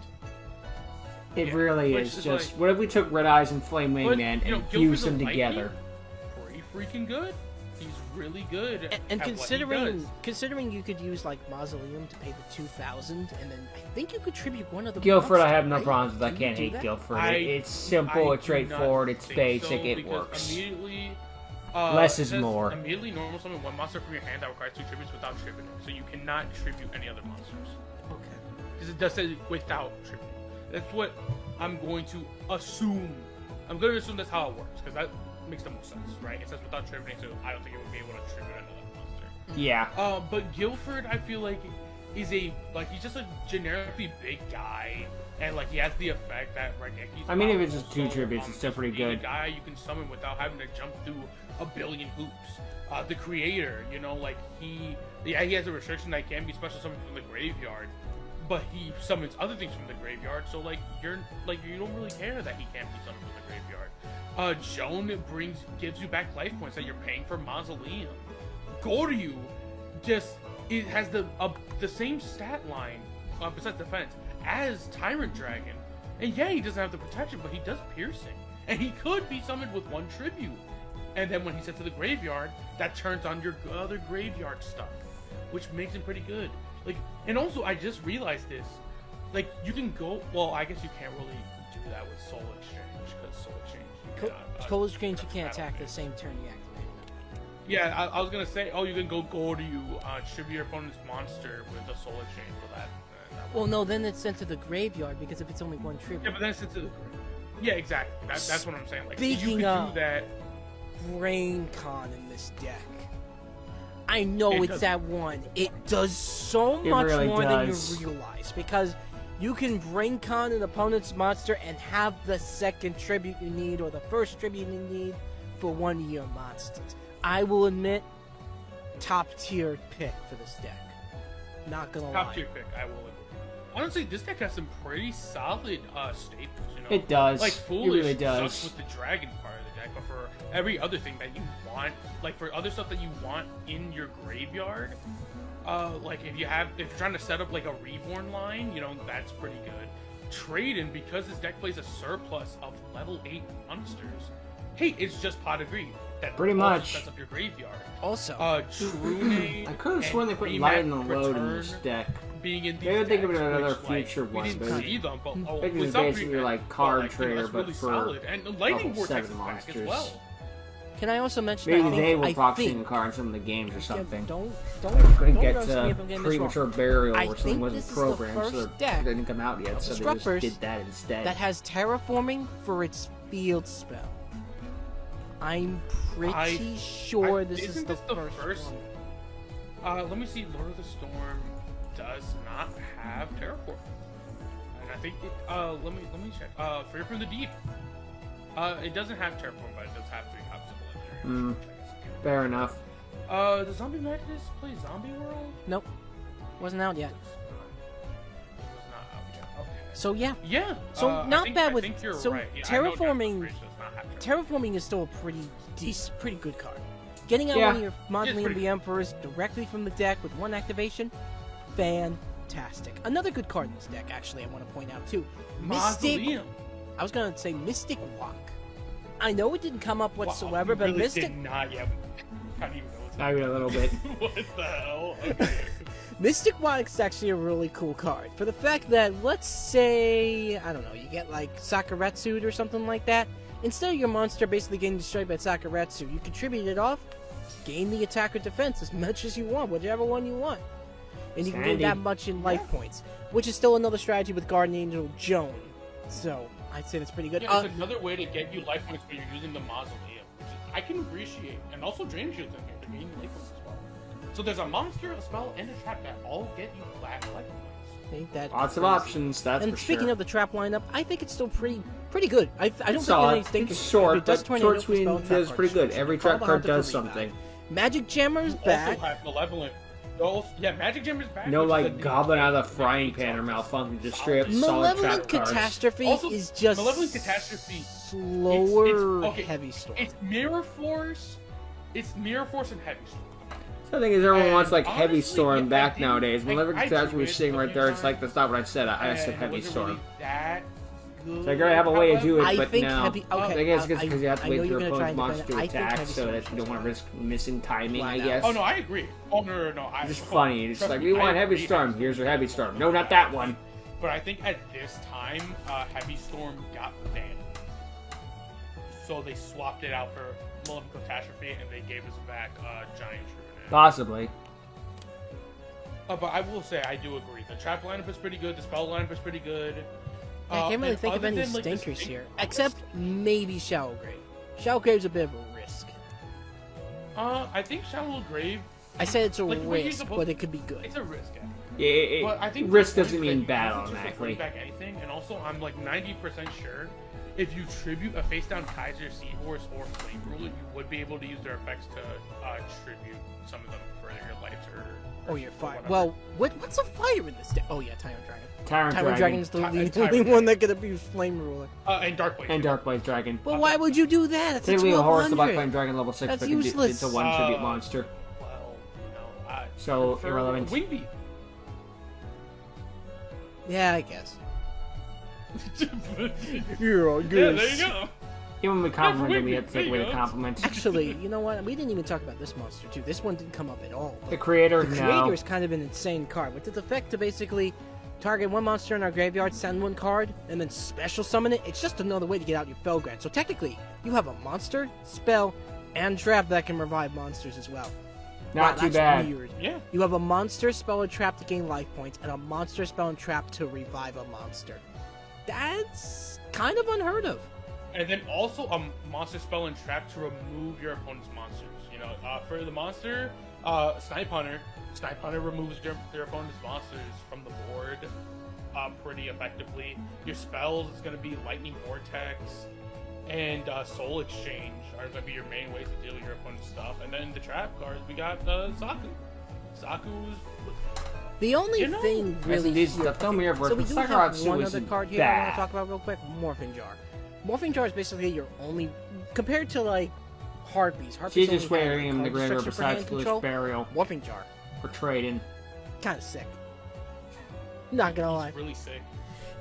It Yeah, really which is. is Just like- what if we took Red Eyes and Flame But, Wingman you know, and Guilford fused the them Lightning, together? Pretty freaking good. He's really good. And at what he does. considering you could use like Mausoleum to pay the 2,000, and then I think you could tribute one of the Guilford, I monsters, have no right? problems with. I Can you can't do hate that? Guilford. I- It's simple, I it's do not straightforward, it's think basic, so, it because works. Immediately, Less it is says more. Immediately normal summon one monster from your hand that requires 2 tributes without tributing. So you cannot tribute any other monsters. Okay. Because it does say without tribute. That's what I'm going to assume. I'm going to assume that's how it works, because that makes the most sense, right? It says without tributing, so I don't think it would be able to tribute another monster. Yeah. But Guilford, I feel like, is he's just a generically big guy, and like he has the effect that Rageki's. I mean, if it's just 2 tributes, it's still just pretty being good. A guy you can summon without having to jump through a billion hoops. The creator, you know, like he has a restriction that can be special summoned from the graveyard, but he summons other things from the graveyard. So like you don't really care that he can't be summoned from the graveyard. Joan gives you back life points that you're paying for Mausoleum. Goryu it has the same stat line besides defense as Tyrant Dragon, and yeah, he doesn't have the protection, but he does piercing, and he could be summoned with 1 tribute, and then when he's sent to the graveyard, that turns on your other graveyard stuff, which makes him pretty good. Like, and also I just realized this, like you can go. Well, I guess you can't really do that with Soul Exchange because Soul Exchange. Cold Exchange, you can't attack the same turn you activate. Yeah, I was gonna say, you can go tribute your opponent's monster with the Soul Exchange for that. Well, no, then it's sent to the graveyard because if it's only 1 tribute. Yeah, but then it's to the. Yeah, exactly. That's what I'm saying. Like, Speaking you could of- do that. Brain Con in this deck. I know It it's does- at 1. It does so It much really more does. than you realize because you can Brain Con an opponent's monster and have the second tribute you need or the first tribute you need for one of your monsters. I will admit, top tier pick for this deck. Not gonna Top lie. tier pick, I will agree. Honestly, this deck has some pretty solid staples, you know? It does. Like, It Foolish really does. sucks with the dragon part of the deck, but for every other thing that you want, like for other stuff that you want in your graveyard, like if you're trying to set up like a reborn line, you know, that's pretty good. Trade-in, because this deck plays a surplus of level 8 monsters. Hey, it's just Pot of Greed. That Pretty also much. sets up your graveyard. Also, Trune I could have sworn they put and Light in the Remat Load in this Return deck. being in these They would think of it decks, another which, like, future we one, didn't but see them, but I think it's without basically Remat, like but, card like, trader, that's but really for solid. And Lightning level Vortex 7 is back as monsters. well. can I also mention? Maybe I think, they were I proxying think, a card in some of the games or something. Don't Couldn't don't get roast me to if I'm getting this wrong. premature burial I or something think wasn't this is the programmed, so first it deck didn't come out yet, of so the they just Structverse did that instead. that has terraforming for its field spell. I'm pretty sure this is isn't the this the first one. Let me see. Lord of the Storm does not have Terraform, and I think it, let me check. Fear from the Deep. It doesn't have Terraform, but it does have 3 copies of Legendary. Fair enough. Does Zombie Madness play Zombie World? Nope, wasn't out yet. It was not out yet. Okay. So yeah, Yeah. So not bad I with- think you're so right. Yeah, I know terraforming- Dragon's Rage does not have Terraform. terraforming is still a pretty good card. Getting out Yeah. one of your Mausoleum of pretty the Emperors directly from the deck with 1 activation, fantastic. Another good card in this deck, actually, I want to point out too. Mystic. Mausoleum. I was gonna say Mystic Walk. I know it didn't come up whatsoever, Wow, but really Mystic did not yet. How do you know it's Maybe a little bit. What the hell? Okay. Mystic Walk is actually a really cool card for the fact that, let's say, I don't know, you get like Sakuretsu or something like that. Instead of your monster basically getting destroyed by Sakuretsu, you contribute it off, gain the attack or defense as much as you want, whichever one you want. And you can gain Sandy. that much in life points, which is still another strategy with Guardian Angel Joan. So, I'd say that's pretty good. Yeah, it's another way to get you life points when you're using the Mausoleum, which I can appreciate. And also Drain Shields in here to gain life points as well. So there's a monster, a spell, and a trap that all get you flat life points. Ain't that Lots of crazy. options, that's And for speaking sure. of the trap lineup, I think it's still pretty good. I don't Solid. think It's if short, it does but tornado short for spell swing and trap does card pretty good. destruction. Every Call trap the card Hunter does for revive. something. Magic Jammer's You back. also have Malevolent. Yeah, Magic Jammer's back. No, which is like, a new goblin out of the card. frying It's pan or also malfunction, just solid. straight up solid Malevolent trap cards. Catastrophe Also, is just Malevolent Catastrophe. slower okay, Heavy Storm. It's Mirror Force. It's Mirror Force and Heavy Storm. So the thing is, everyone And wants like Heavy honestly, Storm I back didn't- nowadays. I- Whenever I Catastrophe drew was it sitting a right few there, it's like, times, that's not what I said. I said and Heavy it wasn't Storm. really that good. So I gotta have a way to do it, I but think now heavy. Okay, I guess it's I- because you have to I wait know for you're your gonna try opponent's and defend monster to it. I think attack Heavy so Storm that you don't want to is risk missing timing, Flat I out. guess. Oh no, I agree. Oh no. It's just funny. It's trust like, me, we I want Heavy agree. Storm. Here's your Heavy Storm. No, not that one. But I think at this time, Heavy Storm got banned. So they swapped it out for Malevolent Catastrophe, and they gave us back Giant Shrew. Possibly. But I will say, I do agree. The trap lineup is pretty good. The spell lineup is pretty good. I can't really and think of other any than, like, the stinkers stink- here, except maybe Shallow Grave. Shallow Grave's a bit of a risk. I think Shallow Grave, I said it's a Like, what you're risk, supposed but to- it could be good. it's a risk. Yeah, But I think risk the doesn't point is mean that bad you can just automatically. bring back anything, and also I'm like 90% sure if you tribute a face down Kaiser, Seahorse, or Flame Ruler, you would be able to use their effects to tribute some of them for your lights or Oh, you're fire. whatever. Well, what's a fire in this deck? Oh yeah, Tyrant Dragon. Tyrant Tyrant Dragon is the Ty- only Tyrant one that could abuse Flame Ruler. and Darkblade. And Darkblade Dragon. But why would you do that? That's a Typically, a horse, the 1200. Blackblade Dragon level 6, That's but it's useless. a one tribute monster. Well, you know, I So, prefer irrelevant. Wingbeat. Yeah, I guess. Yeah, Yeah, I there you go. Even when we compliment for him, we Wingbeat, have to there take you away the go. compliment. Actually, you know what? We didn't even talk about this monster too. This one didn't come up at all. The creator, The no. creator is kind of an insane card, with its effect to basically target one monster in our graveyard, send one card, and then special summon it. It's just another way to get out your Felgrand. So technically, you have a monster, spell, and trap that can revive monsters as well. Not Wow, too that's bad. Weird. Yeah. You have a monster, spell, and trap to gain life points, and a monster, spell, and trap to revive a monster. That's kind of unheard of. And then also a monster spell and trap to remove your opponent's monsters. You know, for the monster, Snipe Hunter. Snipe Hunter removes their opponent's monsters from the board pretty effectively. Your spells is going to be Lightning Vortex and Soul Exchange are going to be your main ways to deal with your opponent's stuff. And then the trap cards, we got Saku. Saku's... The only You know, thing Yes, really indeed, here- stuff. Tell me your so verse, we but do have Sakaratsu one other isn't card here I want bad. to talk about real quick. Morphing Jar. Morphing Jar is basically your only, compared to like Harpies. Harpies She's just only have, wearing like, the card greater destruction for hand besides Foolish control. Burial Morphing Jar. for trading. kind of sick. Not gonna lie. It's really sick.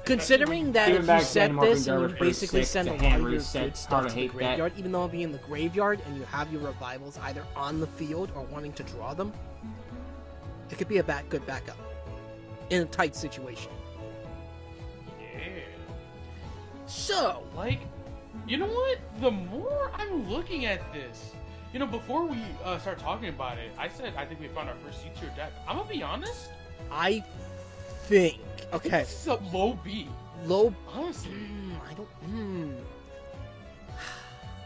Considering that Even if you back set then, Morphin this and Jar was you pretty basically sick. send The a lot hand of your reset, good hard stuff to to the hate that. graveyard, even though it'll be in the graveyard and you have your revivals either on the field or wanting to draw them, it could be a good backup in a tight situation. Yeah. So, Like, you know what? The more I'm looking at this, you know, before we start talking about it, I said I think we found our first C-tier deck. I'm gonna be honest. I think, okay, This is a low B. low. Honestly, I don't.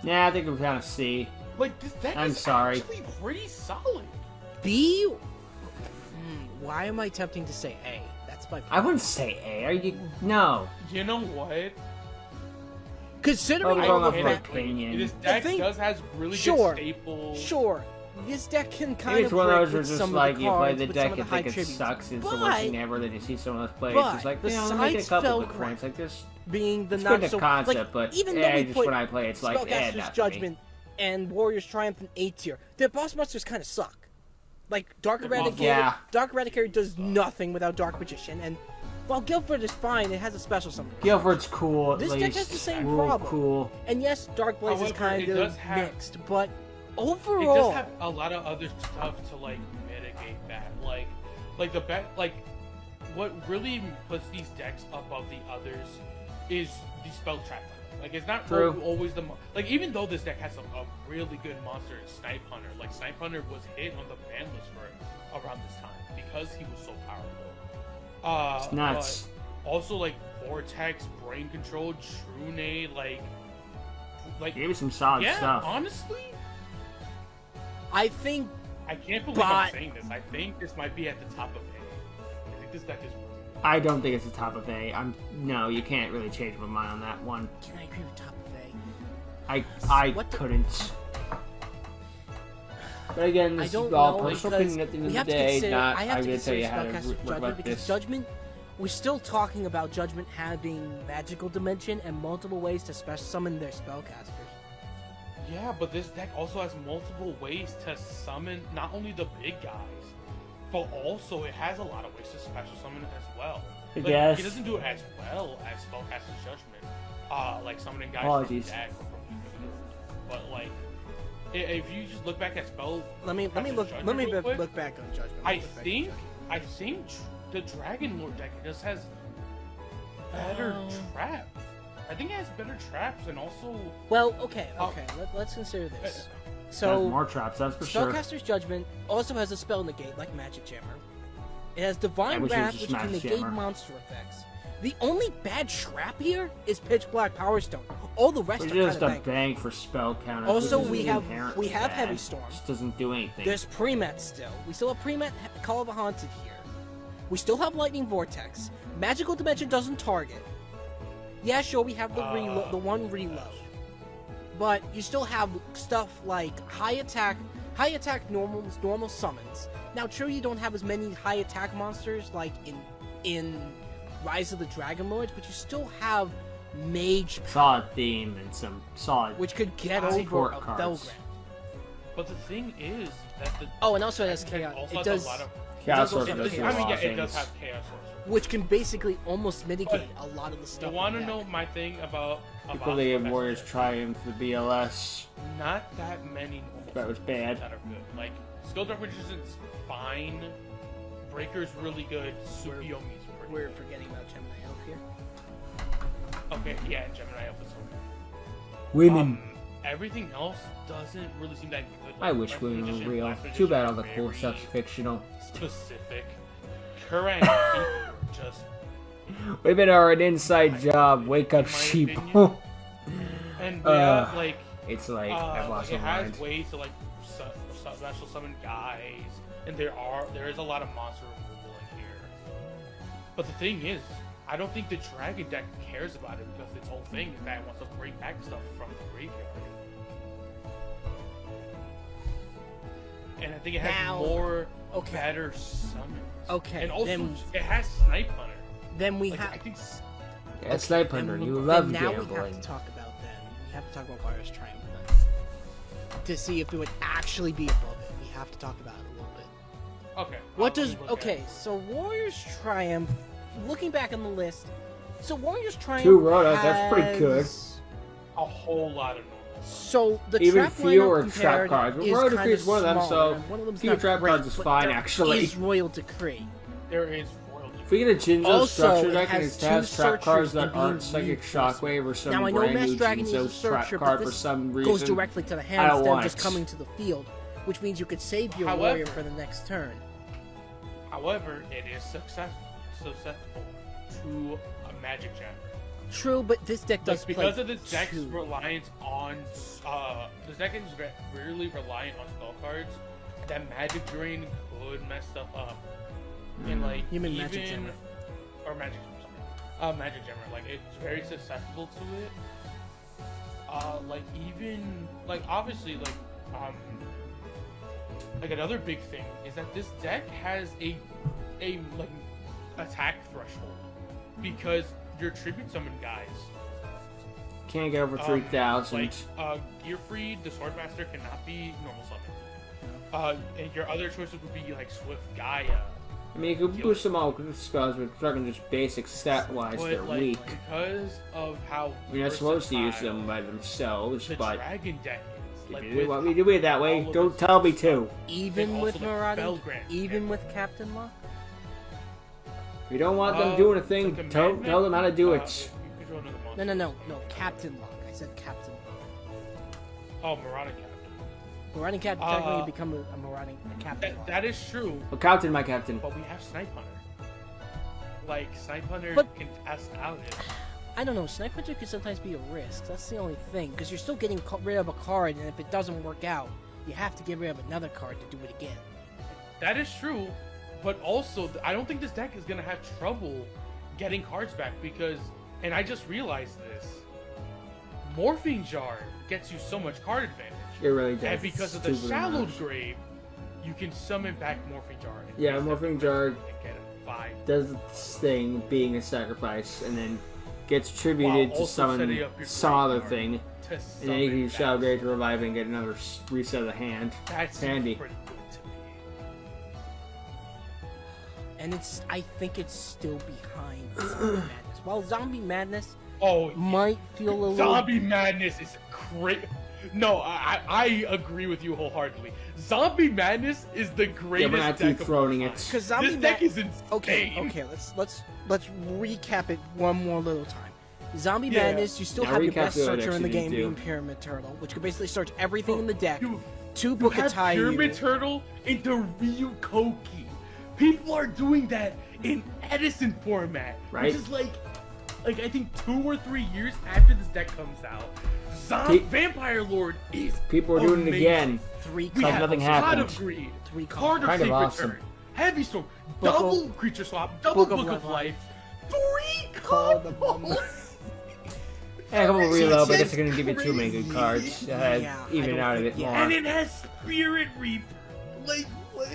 Yeah, I think we found a C. like this deck I'm is sorry. actually pretty solid. B. Why am I tempting to say A? That's my. I wouldn't say A. Are you? No. You know what? Considering Oh, I going off get of it. opinion. This deck think- has really Sure. good staples. Sure, this deck can kind Maybe of it's one of break those where with just some like of the you play cards, the with deck some of the and high think it tributes. sucks, it's the But- worst thing ever, then you see someone else play, but it's just like, the yeah, I'm gonna get a side couple of spellcraft points like this. being the It's not good so concept, like, but even though yeah, we just put when I play, it's like, Spellcaster's not for me. Judgment and Warrior's Triumph in A tier, their boss monsters kind of suck. Like Dark Eradicator, Yeah. Dark Eradicator does nothing without Dark Magician, and while Guildford is fine, it has a special summon. Guildford's cool, at This least. deck has the same Real problem. cool. And yes, Dark Blaze is However, kind it of does have- mixed, but It overall, does have a lot of other stuff to like mitigate that. Like the bet. Like what really puts these decks above the others is the spell trap. Like it's not True. always like even though this deck has a really good monster in Snipe Hunter. Like Snipe Hunter was hit on the ban list for around this time because he was so powerful. It's nuts. But also like Vortex, Brain Control, Trune, like Gave me some solid yeah. stuff. Honestly. I think I can't believe But- I'm saying this. I think this might be at the top of A. I think this deck is really good. I don't think it's the top of A. No, you can't really change my mind on that one. can I agree with top of A? I What the- couldn't. But again, I this don't is all know personal because opinion at the end we of have the to day. consider. Not I have I'm to gonna tell you consider how to Spellcaster's work Judgment about because this. Judgment. We're still talking about Judgment having magical dimension and multiple ways to special summon their spellcasters. Yeah, but this deck also has multiple ways to summon not only the big guys, but also it has a lot of ways to special summon as well. I Like, guess. it doesn't do it as well as Spellcaster's Judgment, like summoning guys Apologies. from the deck or from the field. But like, if you just look back at Let me look. Judgment Let me real quick, look back on Judgment. I Look back on think Judgment. the Dragon Lord deck just has better traps. I think it has better traps and also Well, okay. Oh. Let's consider this. Has So more traps, that's for sure. Spellcaster's Judgment also has a spell negate like Magic Jammer. It has I Divine wish it was Wrath, just which can Magic negate Jammer. monster effects. The only bad trap here is Pitch Black Power Stone. All the rest Which are kind is of a bang. bang for spell counters. Also, which is we have inherently Heavy bad. Storm. Just doesn't do anything. There's Premet still. We still have Premet Call of the Haunted here. We still have Lightning Vortex. Magical Dimension doesn't target. Yeah, sure, we have the one reload. But you still have stuff like high attack normal summons. Now, true, you don't have as many high attack monsters like in Rise of the Dragon Lords, but you still have Mage, solid theme and some solid. which could get Support over a cards. Belgrade. but the thing is that the Oh, and also it has deck Chaos. also It has does, a lot of Chaos it does Sorcerer also does have a I mean, lot yeah, of it does things. have Chaos Sorcerer. which can basically almost mitigate a lot of the stuff. You want to in the know deck. my thing about Equally, Spellcaster's Warriors Judgment? Triumph, the BLS. Not that many normal That was summons bad. that are good. Like Skill Dark Magician's fine, Breaker's really good, Tsukiyomi's pretty We're good. forgetting about Gemini Elf here. Okay, yeah, and Gemini Elf is okay. Women. Everything else doesn't really seem that good. I wish Black women were Magician, real. Black Too Magician bad all are the cool very stuff's fictional. specific. Current people are just Women are an inside job. Wake up, my sheep. opinion. and yeah, like It's like I've lost like my it mind. has ways to like special summon guys, and there is a lot of monster removal in here. But the thing is, I don't think the Dragon deck cares about it because its whole thing is that it wants to bring back stuff from the graveyard. And I think it has Now- more okay. better summons. Okay, and also then- it has Snipe Hunter. Then we Like, have. I think Yeah, Snipe then Hunter, we- you then love now we gambling. have to talk about then. We have to talk about Warriors Triumph then. To see if it would actually be above it, we have to talk about it a little bit. Okay. What I'll does look at okay? it. So Warriors Triumph. Looking back on the list, so Warriors Triumph 2 Rotos, that's pretty good. has- A whole lot of normal. So the Even trap fewer lineup trap compared cards. But is Roto kind Free is one of them, smaller, so and one of them's fewer not trap great, cards is but fine, there actually. is Royal Decree. There is royalty. If we get a Jinzo Also, structure it deck and has it has two trap cards searchers that and being aren't Psychic reinforced. Shockwave or some Now I know brand Mass new Dragon is a Jinzo trap searcher, but card for this some goes reason. directly to the I hand don't instead of want just it. coming to the field, which means you could save your However- warrior for the next turn. However, it is susceptible to a magic jam. True, but this deck does Like, because play of the deck's two. reliance on the deck is really reliant on spell cards. That magic drain could mess stuff up. And like You mean even Magic Jammer. or magic, magic jammer. Like it's very susceptible to it. Like even like obviously like another big thing is that this deck has a like attack threshold because your tribute summon guys. Can't get over 3,000. Like, Gearfried, the Swordmaster cannot be normal summon. And your other choices would be like Swift Gaia. I mean, you could boost them all with spells, but fucking just basic stat-wise, But they're like, weak. because of how You're not supposed to use versatile them by themselves, the but Dragon deck is. Like, if you with want me to do it that way, all of don't its tell me stuff. to. Even And with also the Marauding, Felgrand even character. with Captain Lock. If you don't want them doing a the thing, commandment, tell them how to do you it. control another monster. No, Captain Lock. I said Captain Lock. Oh, Marauding Captain. Marauding Captain technically become a Marauding Captain Lock. That is true, Well, Captain, my Captain. but we have Snipe Hunter. Like, Snipe Hunter But- can test out it. I don't know. Snipe Hunter could sometimes be a risk. That's the only thing, because you're still getting rid of a card, and if it doesn't work out, you have to get rid of another card to do it again. That is true, but also I don't think this deck is gonna have trouble getting cards back because, and I just realized this, Morphing Jar gets you so much card advantage, It really does. and because of the Super Shallowed much. Grave, you can summon back Morphing Jar. and Yeah, face Morphing them Jar and get a 5. does its thing, being a sacrifice, and then gets While attributed to also summon setting up your some other graveyard thing, to and then you can summon use Shadow that. Grave to revive it and get another reset of the hand. That seems handy. pretty good to me. And I think it's still behind Zombie Madness. While Zombie Madness Oh, might feel a little... Zombie Madness is great. No, I agree with you wholeheartedly. Zombie Madness is the Yeah, greatest we're not deck deep of all throating time. it. Because Zombie This deck is insane. Okay, let's recap it one more little time. Zombie Yeah. Madness, you still Yeah, have your recap best the other searcher in the decks you game didn't being do. Pyramid Turtle, which could basically search everything in the deck. Dude, Two you Book of have Taiyu. Pyramid Turtle into Ryukoki. People are doing that in Edison format, Right. which is like I think 2 or 3 years after this deck comes out. Vampire Lord is People are doing it amazing. again. Three We Like have nothing Pot happened. of Greed, Three Card of Kind of Fate awesome. Return, Heavy Storm, Book of- double Creature Swap, double Book of Book of Life. Life, 3 Card of combos. Yeah, a couple of reload, but I guess It's they're gonna give you too many good crazy. cards. Yeah, Even I don't out of think- it yeah. more. And it has Spirit Reaper. Like, what?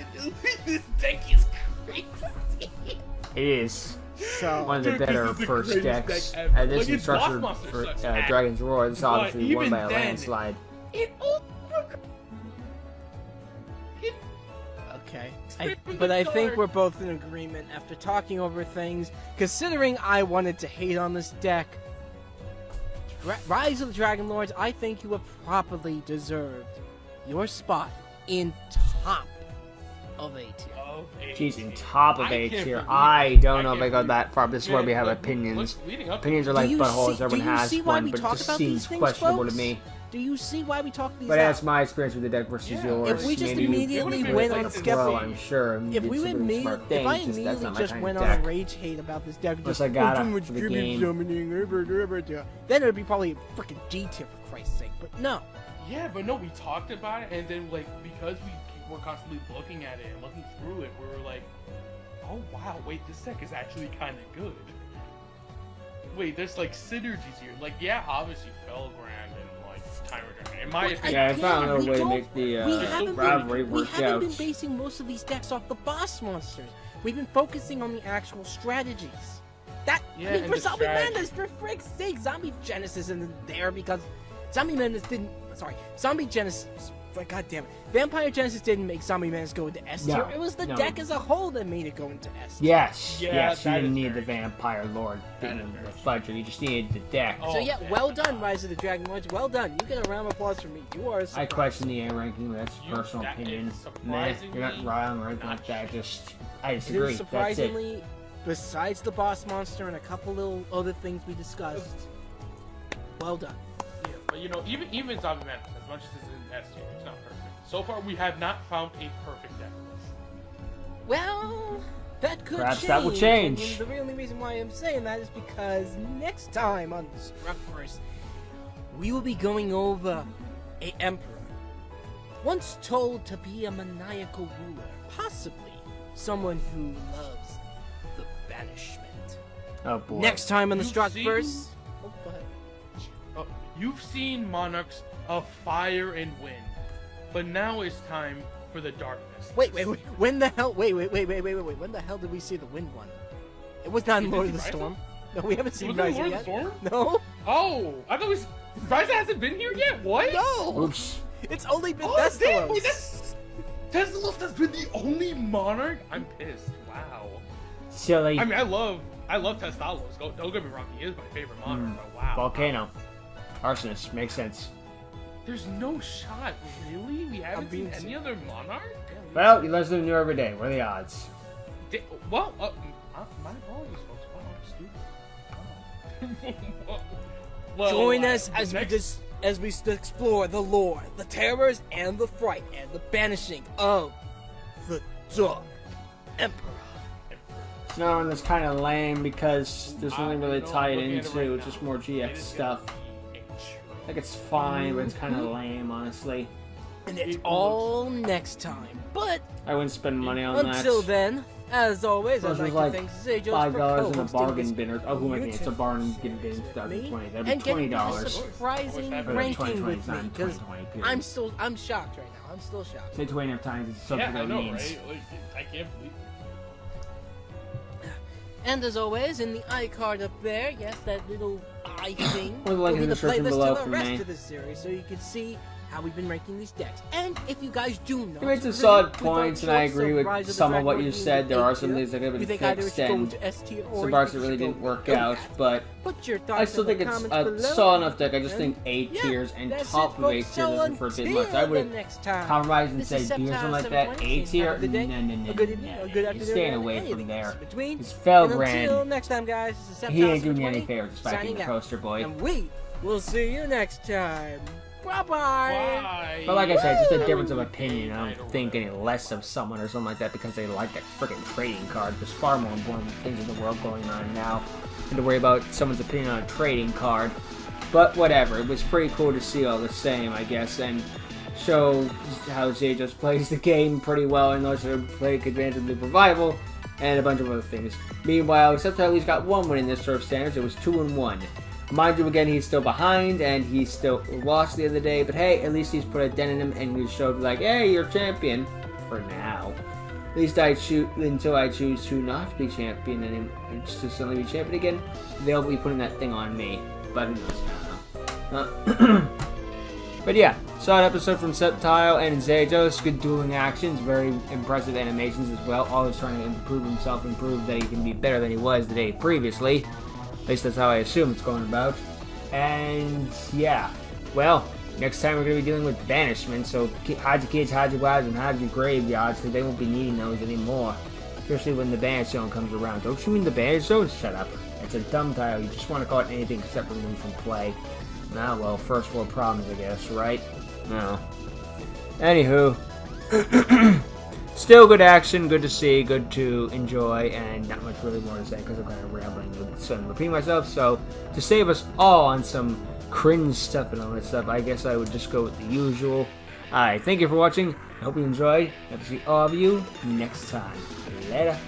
This deck is crazy. It is So, one of the Dude, this better is the first greatest decks. deck ever. This Like, is its boss structured monster for sucks ass. Dragon's Roar. This is But obviously won even by a then- landslide. It okay. Straight from But the I think start. we're both in agreement after talking over things, considering I wanted to hate on this deck. Rise of the Dragon Lords, I think you have properly deserved your spot in top of A tier. Jeez, in top of I A can't tier. believe I it. don't I know if can't I go believe that far, but this is where we have Look, opinions. leading up to Opinions are this. like Do you buttholes. see- Everyone do you has see why one, we but it talk just about these seems things, questionable folks? to me. Do you see why we talk these But out? that's my experience with the deck versus Yeah. yours. If we just Maybe immediately It would've went been on like skeptic, Pro, I'm sure. and if did we some really immediately, smart if things, I just that's immediately not my just kind went of on a deck. rage hate about this deck, Unless just I got too it much for the tribute game. summoning, then it would be probably a freaking G tier for Christ's sake. But no, Yeah, but no, we talked about it, and then like because we were constantly looking at it and looking through it, we were like, oh wow, wait, this deck is actually kind of good. Wait, there's like synergies here. Like, yeah, obviously Felgrand and like Time Return. In my opinion, Yeah, I found a we way to don't- make the we haven't rivalry been, we work haven't out. been basing most of these decks off the boss monsters. We've been focusing on the actual strategies. That Yeah, I mean, and for the Zombie strategy. Madness, for frick's sake, Zombie Genesis isn't there because Zombie Madness didn't. Sorry, Zombie Genesis God damn it. Vampire Genesis didn't make Zombie Menace go into S tier. No, It was the no. deck as a whole that made it go into S tier. Yes, Yeah, yes, you that didn't is need the very true. Vampire Lord That thing, is very the true. Fudger. You just needed the deck. Oh, So yeah, yeah. well done, Rise of the Dragon Lords. Well done. You get a round of applause from me. You are a I surprise. question the A ranking, but that's You- personal that opinion. is Meh, you're not surprisingly wrong or anything not like that. true. Just, I It disagree. is That's it. surprisingly, besides the boss monster and a couple little other things we discussed, well done. Yeah, but even Zombie Menace, as much as it's in S tier, it's not perfect. So far, we have not found a perfect deck. Well, that could Perhaps change. that will change. And the only reason why I'm saying that is because next time on the Structverse, we will be going over a emperor, once told to be a maniacal ruler, possibly someone who loves the banishment. Oh boy. Next time on the You've Structverse. seen- Oh, go ahead. You've seen monarchs of fire and wind, but now it's time for the darkness. Wait. When the hell? Wait. When the hell did we see the wind one? It was not in You Lord of didn't the see Ryza? Storm. No, we haven't seen Was it Ryza Lord of yet. the Storm? No. Oh, I thought Ryza hasn't been here yet. What? No. Oops. It's only been Oh, damn! Thessalos. Wait, Thessalos has been the only monarch. I'm pissed. Wow. Silly. I mean, I love Thessalos. Don't get me wrong, he is my favorite monarch. But wow. Volcano. Arsonist. Makes sense. There's no shot. Really? We haven't seen being any other monarch? Well, you learn something new every day. What are the odds? Well, my apologies, folks. Wow, I'm stupid. Wow. Well, Join us the as next- we explore the lore, the terrors, and the fright, and the banishing of the Dark Emperor. No, and that's kind of lame because there's nothing really I'm tied looking at it into. right It's now. just more It GX is stuff. gonna be a tr- Like it's fine, but it's kind of lame, honestly. And it's It all next time. But I wouldn't spend money on until that. then, as always, Plus, I'd like it to was thank like Zajos for $5 in a co-hosting bargain this bin. Oh, who making it? It's a YouTube bargain bin series with 2020. me, That'd be and getting a $20. surprising Or ranking with 2020, me because 2020, period. I'm shocked right now. I'm still shocked. Say 20 enough times, it's something Yeah, I that know, means. right? Like, I can't believe it. And as always, in the iCard up there, yes, that little eye thing, Or the link will in be the the description playlist below to for the rest me. of this series, so you can see how we've been ranking these decks. And if you guys do not You made some agree solid with our points, and I choice agree of with Rise of the some of Dragon what Lord you being said. the There are A some tier, things that could have you been think either it fixed, should go and into S tier or some you parts think that it really should didn't go work below out. that. But Put your thoughts I still in the think it's comments a below. solid enough deck. I just And think A yeah, tiers and that's top it, of A folks. tiers So isn't for a bit until much. I the would next time, compromise and this say is do September something like that. 720. A tier, Have a good day, no, a good evening, a good You're afternoon, staying and away anything from in there. between. It's And until Felgrand. next time, guys, this is He ain't doing you September any favors just backing signing the out. poster boy. And we will see you next time. Bye-bye. Bye. But like I said, it's just a difference of opinion. I don't think any less of someone or something like that because they like that freaking trading card. There's far more important things in the world going on now than to worry about someone's opinion on a trading card. But whatever, it was pretty cool to see all the same, I guess, and show how Zay just plays the game pretty well and also take advantage of the revival and a bunch of other things. Meanwhile, Subtitle at least got one win in this sort of standards. It was 2-1. Mind you, again, he's still behind, and he still lost the other day, but hey, at least he's put a dent in him, and he showed, like, hey, you're champion. For now. At least until I choose to not be champion and to suddenly be champion again, they'll be putting that thing on me. But who knows, I don't know. But yeah, solid episode from Septile and Zajos. Good dueling actions, very impressive animations as well. Always trying to improve himself, improve that he can be better than he was the day previously. At least that's how I assume it's going about. And yeah, well, next time we're going to be dealing with banishment, so hide your kids, hide your wives, and hide your graveyards, because they won't be needing those anymore. Especially when the banish zone comes around. Don't you mean the banish zone? Shut up. It's a dumb title. You just want to call it anything except remove from play. Ah, well, first world problems, I guess, right? No. Anywho. Still good action, good to see, good to enjoy, and not much really more to say because I'm kind of rambling and repeating myself. So, to save us all on some cringe stuff and all that stuff, I guess I would just go with the usual. Alright, thank you for watching. I hope you enjoyed. Hope to see all of you next time. Later.